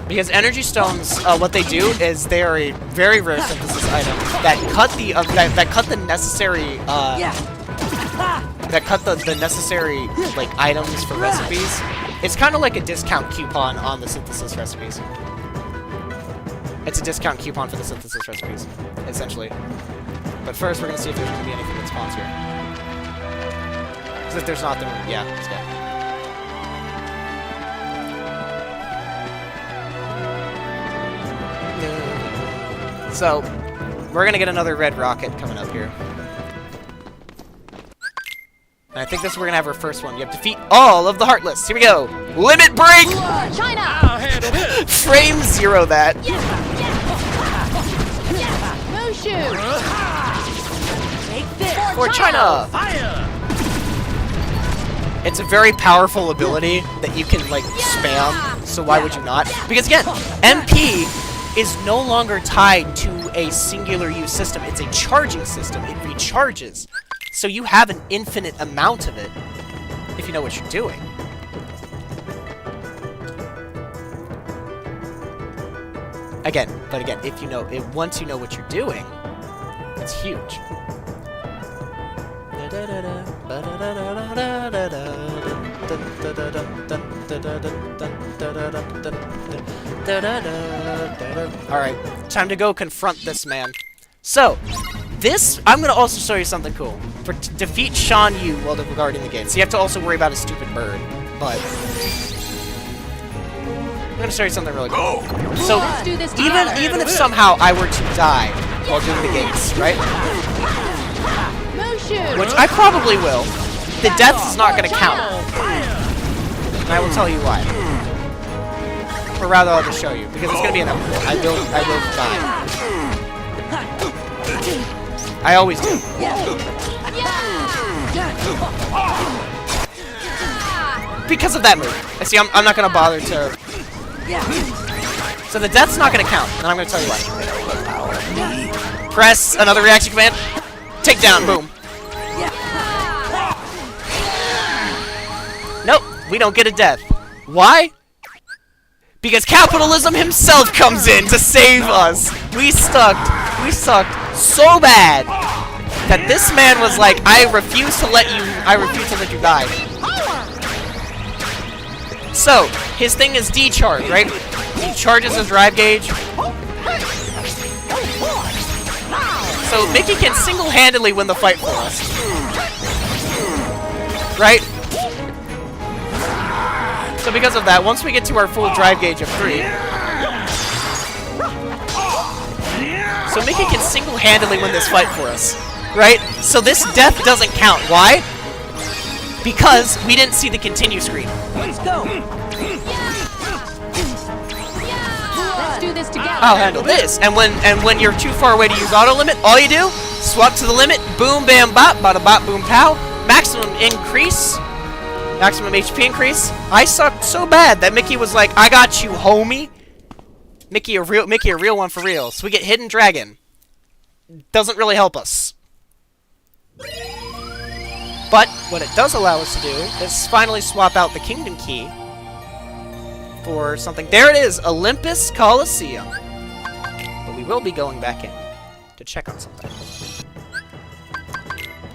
Because energy stones, what they do is they are a very rare synthesis item that cut the necessary like items for recipes. It's kind of like a discount coupon on the synthesis recipes. It's a discount coupon for the synthesis recipes, essentially. But first, we're gonna see if there's gonna be anything that spawns here. Because if there's not, then yeah, let's go. So, we're gonna get another red rocket coming up here. And I think this is where we're gonna have our first one. You have to defeat all of the Heartless. Here we go. Limit break! China! I'll handle this. Frame zero that. Mushu! Take this! For China! Fire. It's a very powerful ability that you can, like, spam. So why would you not? Because again, MP is no longer tied to a singular use system. It's a charging system. It recharges. So you have an infinite amount of it if you know what you're doing. Again, if you know it, once you know what you're doing, it's huge. Alright, time to go confront this man. So, I'm gonna also show you something cool. To defeat Shan Yu while regarding the game. So you have to also worry about a stupid bird. But I'm gonna show you something really cool. So Let's do this even together. if somehow I were to die while doing the gates, right? Motion. Which I probably will. The death is not gonna count. And I will tell you why. Or rather, I'll just show you, because it's gonna be inevitable. I will die. I always do. Because of that move. I see. I'm not gonna bother to. So the death's not gonna count, and I'm gonna tell you why. Press another reaction command. Take down. Boom. Nope. We don't get a death. Why? Because capitalism himself comes in to save us. We sucked so bad that this man was like, I refuse to let you die. So, his thing is decharge, right? He charges his drive gauge. So Mickey can single-handedly win the fight for us. Right? So because of that, once we get to our full drive gauge of 3, so Mickey can single-handedly win this fight for us, right? So this death doesn't count. Why? Because we didn't see the continue screen. Let's go. Let's do this together. I'll handle this. And when you're too far away to use auto limit, all you do, swap to the limit, boom, bam, bop, bada bop, boom, pow, maximum increase. Maximum HP increase. I sucked so bad that Mickey was like, "I got you, homie." Mickey a real one for real. So we get Hidden Dragon. Doesn't really help us. But what it does allow us to do is finally swap out the Kingdom Key for something. There it is, Olympus Coliseum. But we will be going back in to check on something.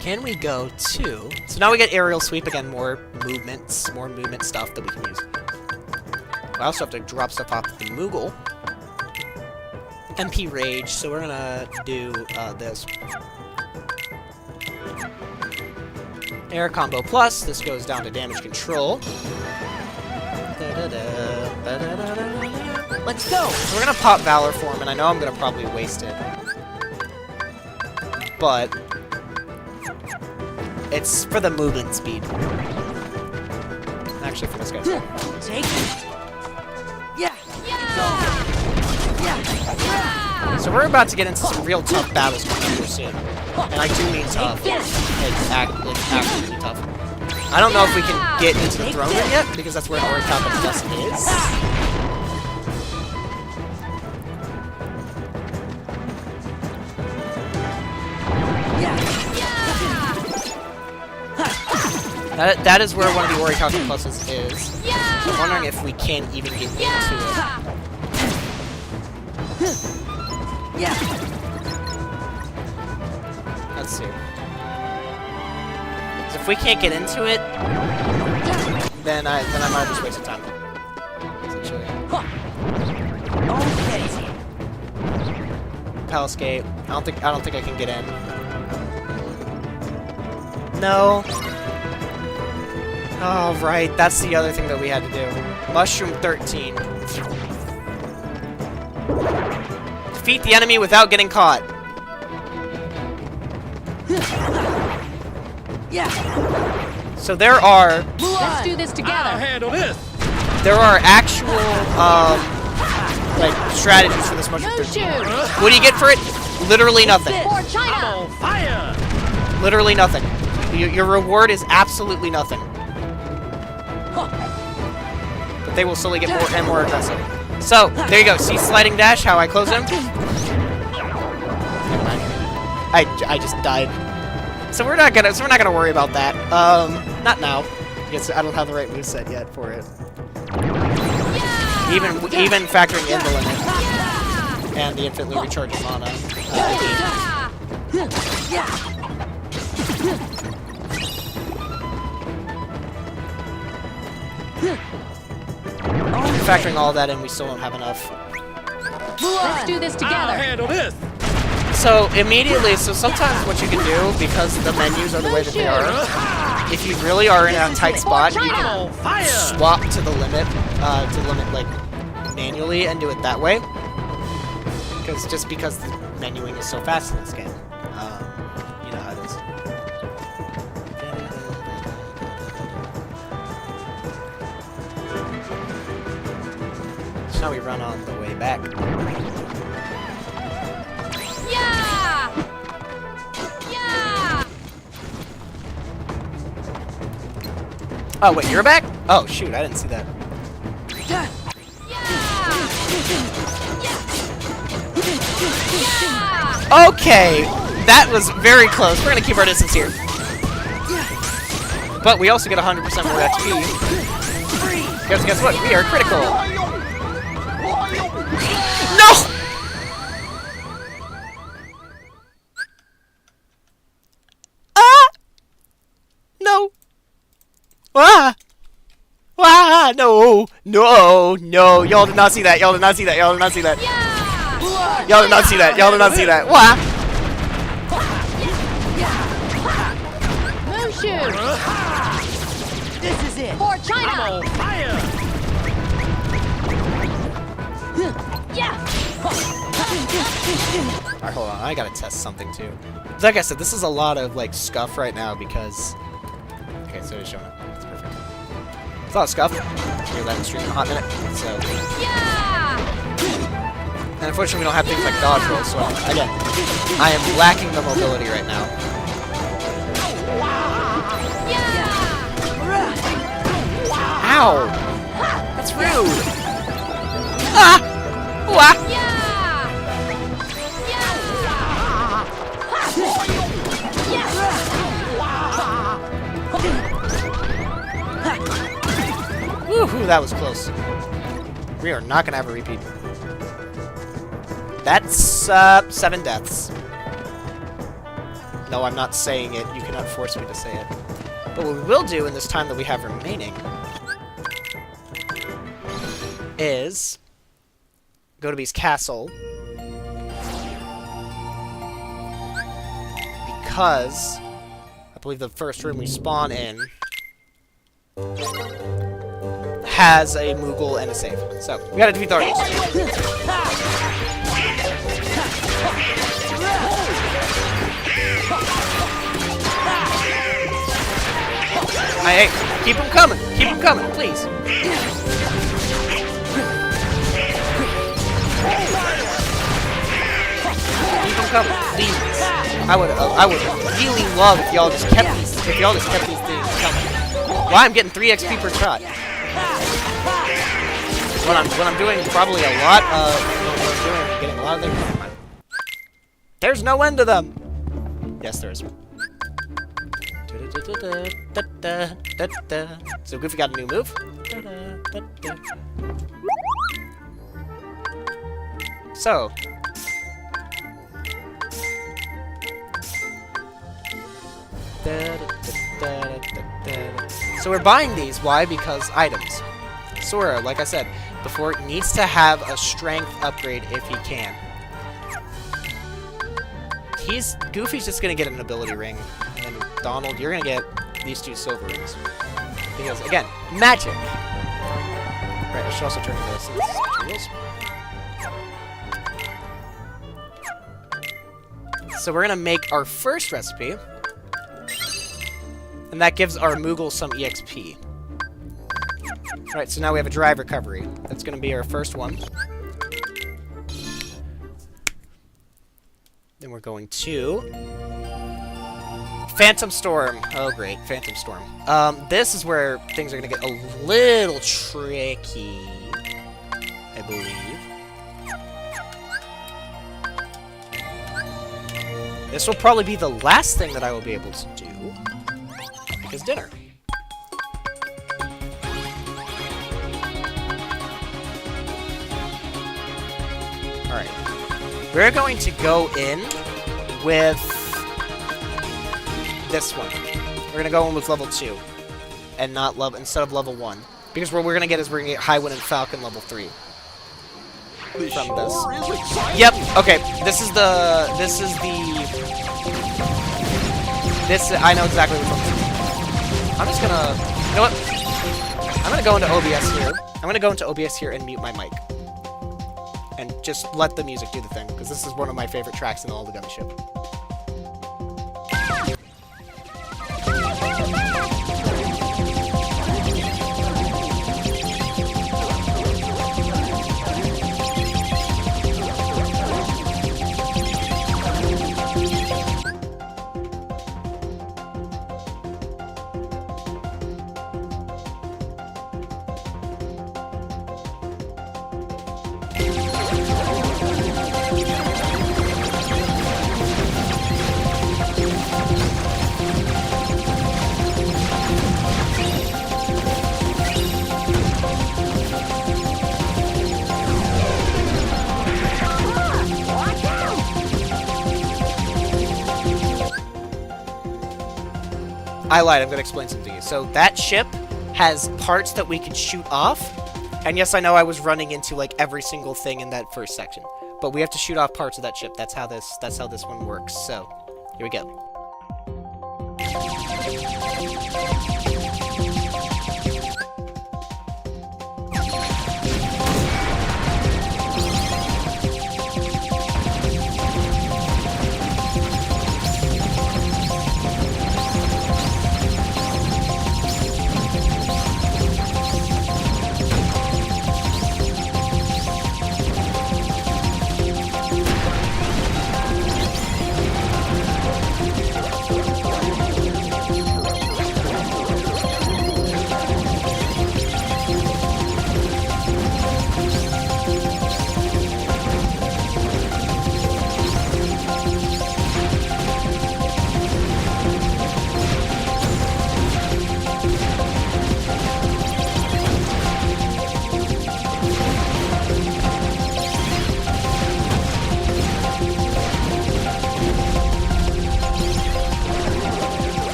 Can we go to... So now we get aerial sweep again, more movement stuff that we can use. We also have to drop stuff off the Moogle. MP Rage, so we're gonna do this. Air Combo Plus, this goes down to damage control. Let's go. So we're gonna pop Valor Form, and I know I'm gonna probably waste it. But... it's for the movement speed. Actually, for this guy. Take it. So we're about to get into some real tough battles coming up soon. And I do mean tough. It's actually tough. I don't know if we can get into the throne room yet, because that's where our Orichalcum Plus is. That is where one of the Orichalcum Pluses is. I'm wondering if we can even get into it. Let's see. So if we can't get into it, then I might just waste time. Essentially. Palace Gate. I don't think I can get in. No. Oh, right. That's the other thing that we had to do. Mushroom 13. Defeat the enemy without getting caught. So there are... Let's do this I'll together. handle this. there are actual, like, strategies for this mushroom 13. Motion. What do you get for it? Literally nothing. For I'm China. on fire. Literally nothing. Your reward is absolutely nothing. But they will slowly get more and more aggressive. So, there you go. See sliding dash, how I close him? I just died. So we're not gonna worry about that. Not now. Because I don't have the right moveset yet for it. Even factoring in the limit. And the infinitely recharging mana. Factoring all that in, we still don't have enough. Let's do this I'll together. handle this. So immediately, so sometimes what you can do, because the menus are the way that they are, if you really are in a tight spot, you I'm can on fire! swap to the limit, like manually and do it that way. Because the menuing is so fast in this game, you know how it is. So now we run on the way back. Yeah! Yeah! Oh wait, you're back? Oh shoot, I didn't see that. Yeah! Okay, that was very close. We're gonna keep our distance here. But we also get 100% more XP. Because guess what? We are critical. No! Ah! No! Ah! Ah! No! No! No! Y'all did not see that. Y'all did not see that. Y'all did not see that. Y'all did not see that. Y'all did not see that. Wah! Mushu! This is it. For I'm China! on fire! Yeah! Alright, hold on. I gotta test something too. Like I said, this is a lot of like scuff right now because. Okay, so it's showing up. That's perfect. It's a lot of scuff. Hear that in stream in a hot minute. So. Yeah! And unfortunately, we don't have things like dodge rolls. So again, I am lacking the mobility right now. Ow! That's rude. Ah! Wah! Woohoo, that was close. We are not gonna have a repeat. That's 7 deaths. No, I'm not saying it. You cannot force me to say it. But what we will do in this time that we have remaining is go to Beast Castle, because I believe the first room we spawn in has a Moogle and a save. So, we gotta defeat the Argos. Hey, keep them coming! Keep them coming, please! Keep them coming, please! I would really love if y'all just kept these things coming. Well, I'm getting 3 XP per shot. When I'm doing probably a lot of I'm getting a lot of things. There's no end to them. Yes, there is. So Goofy got a new move. So. So we're buying these. Why? Because items. Sora, like I said before, needs to have a strength upgrade if he can. Goofy's just gonna get an ability ring, and Donald, you're gonna get these 2 silver rings. Because again, magic. Right, I should also turn into synthesis materials. So we're gonna make our first recipe, and that gives our Moogle some EXP. Alright, so now we have a drive recovery. That's gonna be our first one. Then we're going to Phantom Storm. Oh great, Phantom Storm. This is where things are gonna get a little tricky, I believe. This will probably be the last thing that I will be able to do, because dinner. Alright. We're going to go in with this one. We're going to go in with level 2. And not level instead of level 1. Because what we're going to get is we're going to get Highwind and Falcon level 3. From this. Yep, okay. I know exactly which one this is. I'm just gonna... You know what? I'm gonna go into OBS here. I'm gonna go into OBS here and mute my mic. And just let the music do the thing, because this is one of my favorite tracks in all the Gummy Ship. I lied, I'm gonna explain something to you. So that ship has parts that we can shoot off. And yes, I know I was running into like every single thing in that first section. But we have to shoot off parts of that ship. That's how this one works. So, here we go.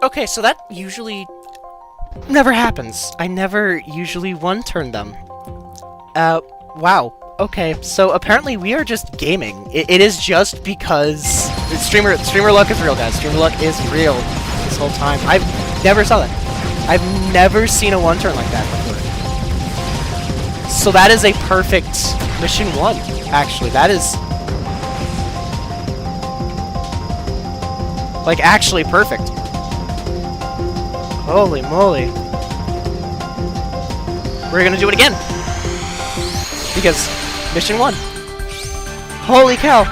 Okay, so that usually never happens. I never usually one-turn them. Wow. Okay, so apparently we are just gaming. It is just because streamer luck is real, guys. Streamer luck is real this whole time. I've never saw that. I've never seen a one-turn like that before. So that is a perfect mission 1, actually. That is like actually perfect. Holy moly. We're gonna do it again. Because mission 1. Holy cow.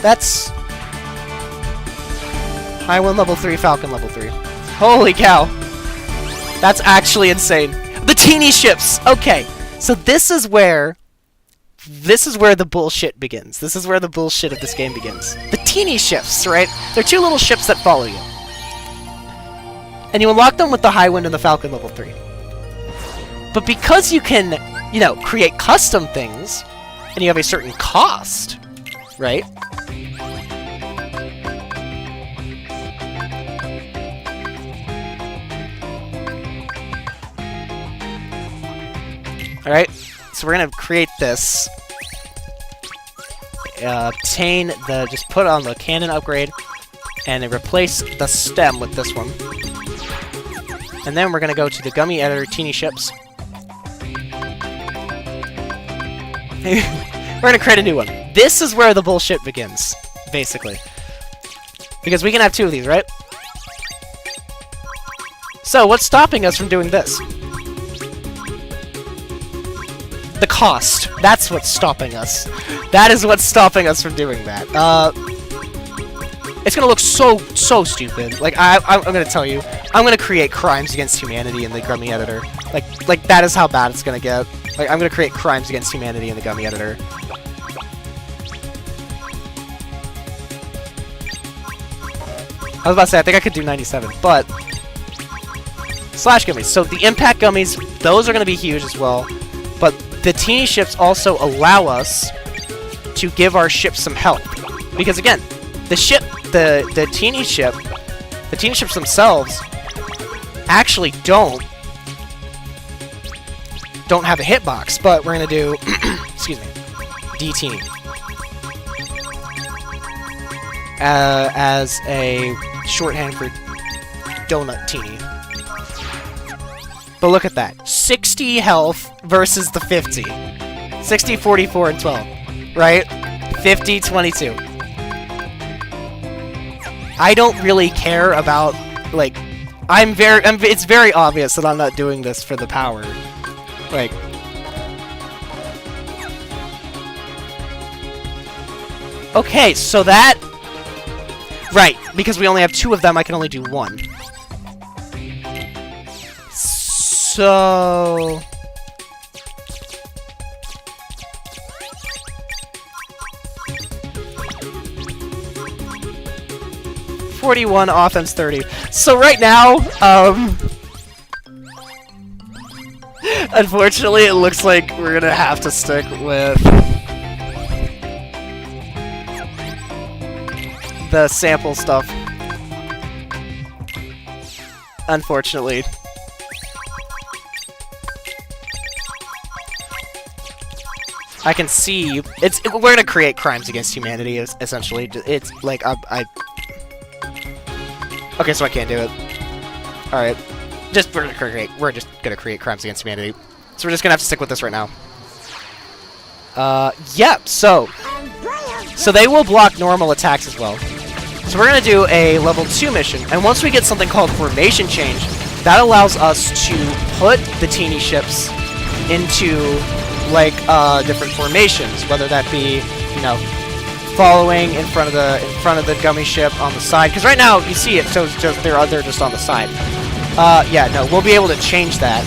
That's Highwind level 3, Falcon level 3. Holy cow. That's actually insane. The teeny ships. Okay. So this is where the bullshit begins. This is where the bullshit of this game begins. The teeny ships, right? They're 2 little ships that follow you. And you unlock them with the Highwind and the Falcon level 3. But because you can, you know, create custom things, and you have a certain cost, right? Alright, so we're gonna create this. obtain the, just put on the cannon upgrade, and then replace the stem with this one. And then we're gonna go to the gummy editor teeny ships. We're gonna create a new one. This is where the bullshit begins, basically. Because we can have 2 of these, right? So, what's stopping us from doing this? The cost. That's what's stopping us. That is what's stopping us from doing that. It's gonna look so stupid. Like, I'm gonna tell you, I'm gonna create crimes against humanity in the gummy editor. Like that is how bad it's gonna get. Like, I'm gonna create crimes against humanity in the gummy editor. I was about to say, I think I could do 97, but... Slash gummies. So the impact gummies, those are gonna be huge as well. But the teeny ships also allow us to give our ship some help. Because again, the teeny ships themselves actually don't have a hitbox, but we're gonna do excuse me, D-teeny as a shorthand for donut teeny. But look at that. 60 health versus the 50. 60, 44, and 12. Right? 50, 22. I don't really care about, like... it's very obvious that I'm not doing this for the power. Like... Okay, so that... Right, because we only have 2 of them, I can only do 1. So... ...41, offense 30. So right now, unfortunately, it looks like we're gonna have to stick with... the sample stuff. Unfortunately. I can see we're gonna create crimes against humanity. Essentially, it's like Okay, so I can't do it. All right, we're just gonna create crimes against humanity. So we're just gonna have to stick with this right now. Yeah. So they will block normal attacks as well. So we're gonna do a level 2 mission, and once we get something called formation change, that allows us to put the teeny ships into like different formations, whether that be, you know, following in front of the gummy ship on the side. Because right now you see it, so it's just they're just on the side. Yeah, no, we'll be able to change that.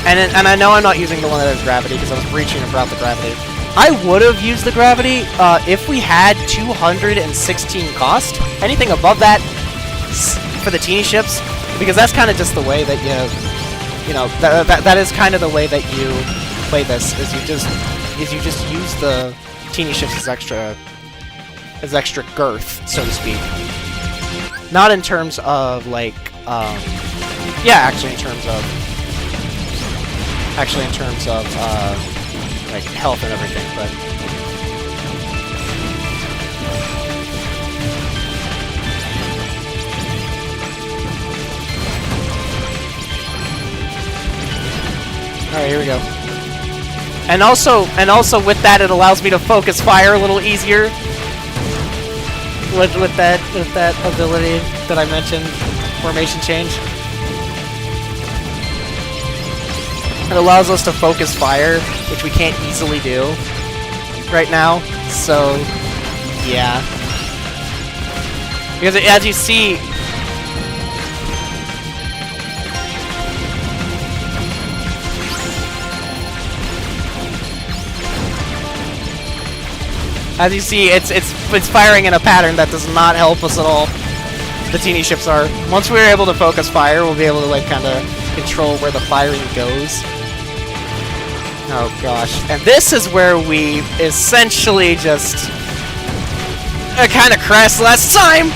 And I know I'm not using the one that has gravity because I was breaching and brought the gravity. I would have used the gravity if we had 216 cost. Anything above that for the teeny ships, because that's kind of just the way that you know, that is kind of the way that you play this. Is you just use the teeny ships as extra girth, so to speak. Not in terms of like, yeah, actually in terms of like health and everything, but. Alright, here we go. And also with that, it allows me to focus fire a little easier. With that ability that I mentioned, formation change. It allows us to focus fire, which we can't easily do right now. So, yeah. Because as you see, it's firing in a pattern that does not help us at all. The teeny ships are. Once we're able to focus fire, we'll be able to like kind of control where the firing goes. Oh gosh. And this is where we essentially just kind of crashed last time.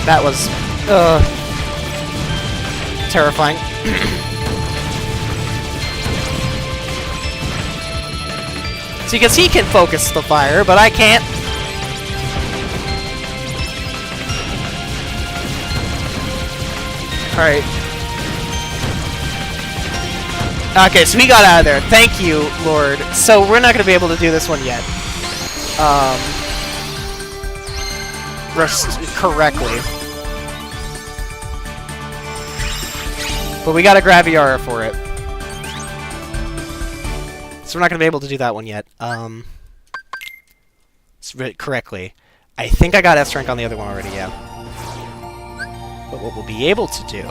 That was terrifying. See, because he can focus the fire, but I can't. Alright. Okay, so we got out of there. Thank you, Lord. So we're not going to be able to do this one yet. Correctly. But we got a Graviara for it. So we're not going to be able to do that one yet. Correctly. I think I got S rank on the other one already, yeah. But what we'll be able to do...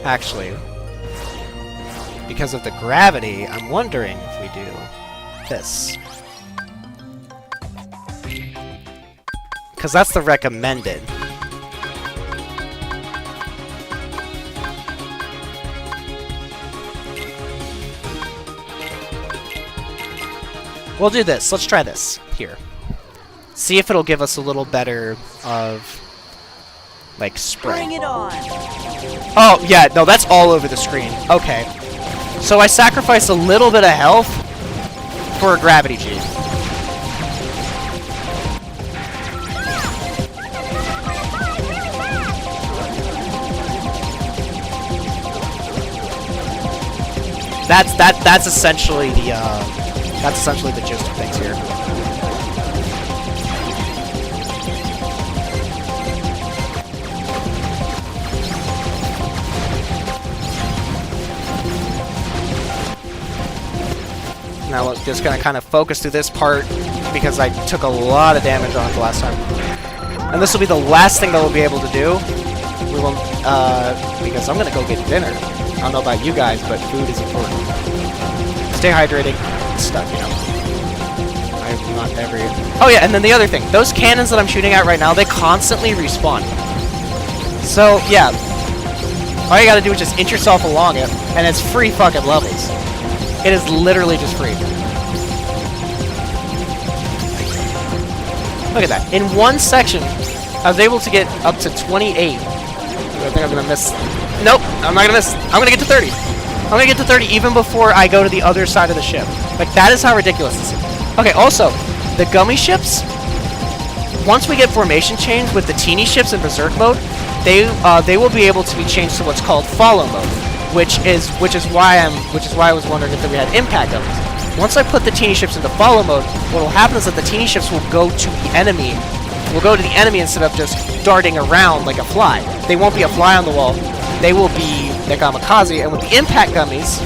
Actually... Because of the gravity, I'm wondering if we do this. Because that's the recommended. We'll do this. Let's try this. Here. See if it'll give us a little better of... like, spray. Bring it on. Oh, yeah, no, that's all over the screen. Okay. So I sacrificed a little bit of health for a gravity G. That's essentially the gist of things here. Now we're just gonna kind of focus through this part because I took a lot of damage on it the last time. And this will be the last thing that we'll be able to do. We will, because I'm gonna go get dinner. I don't know about you guys, but food is important. Stay hydrated. Stuff, you know. I'm not ever... Oh yeah, and then the other thing. Those cannons that I'm shooting at right now, they constantly respawn. So, yeah. All you gotta do is just inch yourself along it, and it's free fucking levels. It is literally just free. Look at that. In one section, I was able to get up to 28. I think I'm gonna miss. Nope, I'm not gonna miss. I'm gonna get to 30. I'm gonna get to 30 even before I go to the other side of the ship. Like, that is how ridiculous this is. Okay, also, the gummy ships, once we get formation change with the teeny ships in Berserk mode, they will be able to be changed to what's called follow mode. Which is why I was wondering if we had impact gummies. Once I put the teeny ships into follow mode, what will happen is that the teeny ships will go to the enemy. Will go to the enemy instead of just darting around like a fly. They won't be a fly on the wall. They will be the kamikaze. And with the impact gummies,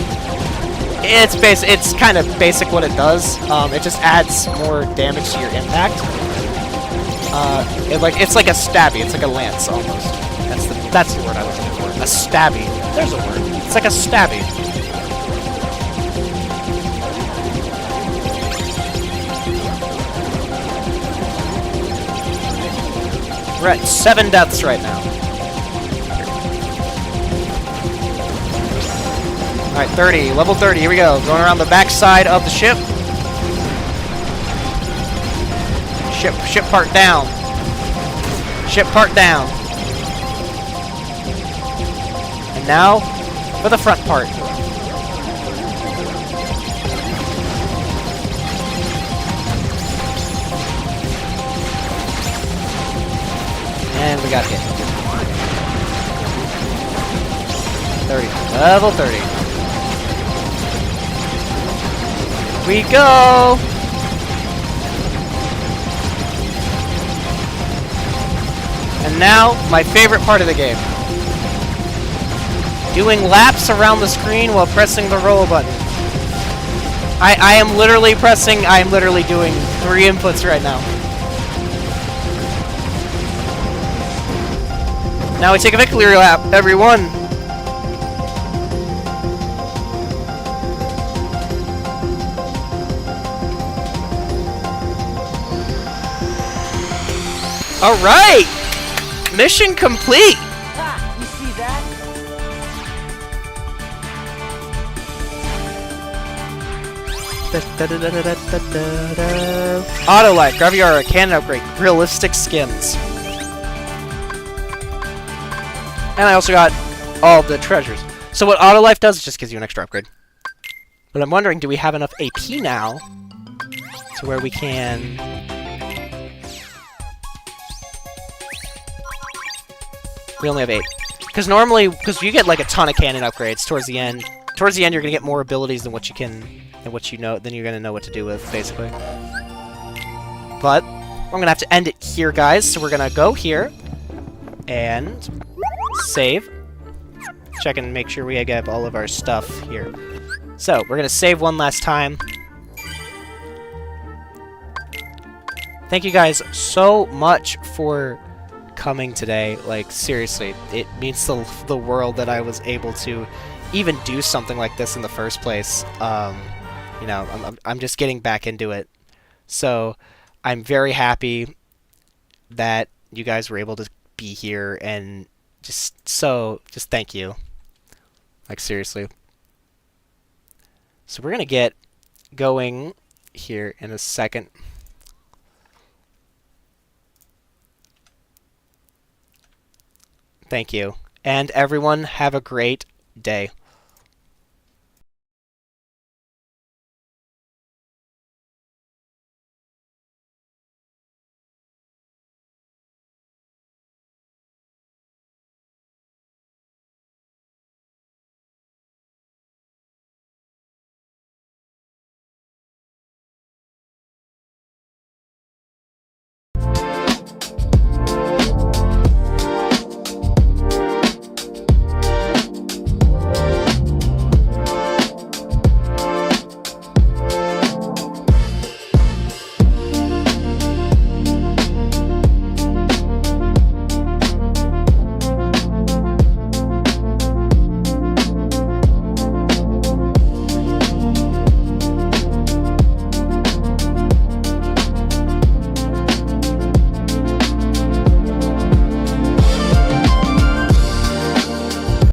it's kind of basic what it does. It just adds more damage to your impact. It's like a stabby. It's like a lance almost. That's the word I was looking for. A stabby. There's a word. It's like a stabby. We're at 7 deaths right now. Alright, 30. Level 30. Here we go. Going around the back side of the ship. Ship part down. Ship part down. And now, for the front part. And we got hit. 30. Level 30. We go! And now, my favorite part of the game. Doing laps around the screen while pressing the roll button. I am literally doing 3 inputs right now. Now we take a victory lap, everyone! Alright! Mission complete! Ha! You see that? Auto life, Graviara, cannon upgrade, realistic skins. And I also got all the treasures. So what auto life does, it just gives you an extra upgrade. But I'm wondering, do we have enough AP now to where we can... We only have 8. Because normally, because you get like a ton of cannon upgrades towards the end. Towards the end, you're gonna get more abilities than what you can, than you're gonna know what to do with, basically. But I'm gonna have to end it here, guys. So we're gonna go here and save. Check and make sure we get all of our stuff here. So we're gonna save one last time. Thank you guys so much for coming today. Like, seriously, it means the world that I was able to even do something like this in the first place. You know, I'm just getting back into it. So I'm very happy that you guys were able to be here, and just thank you. Like, seriously. So we're gonna get going here in a second. Thank you. And everyone, have a great day.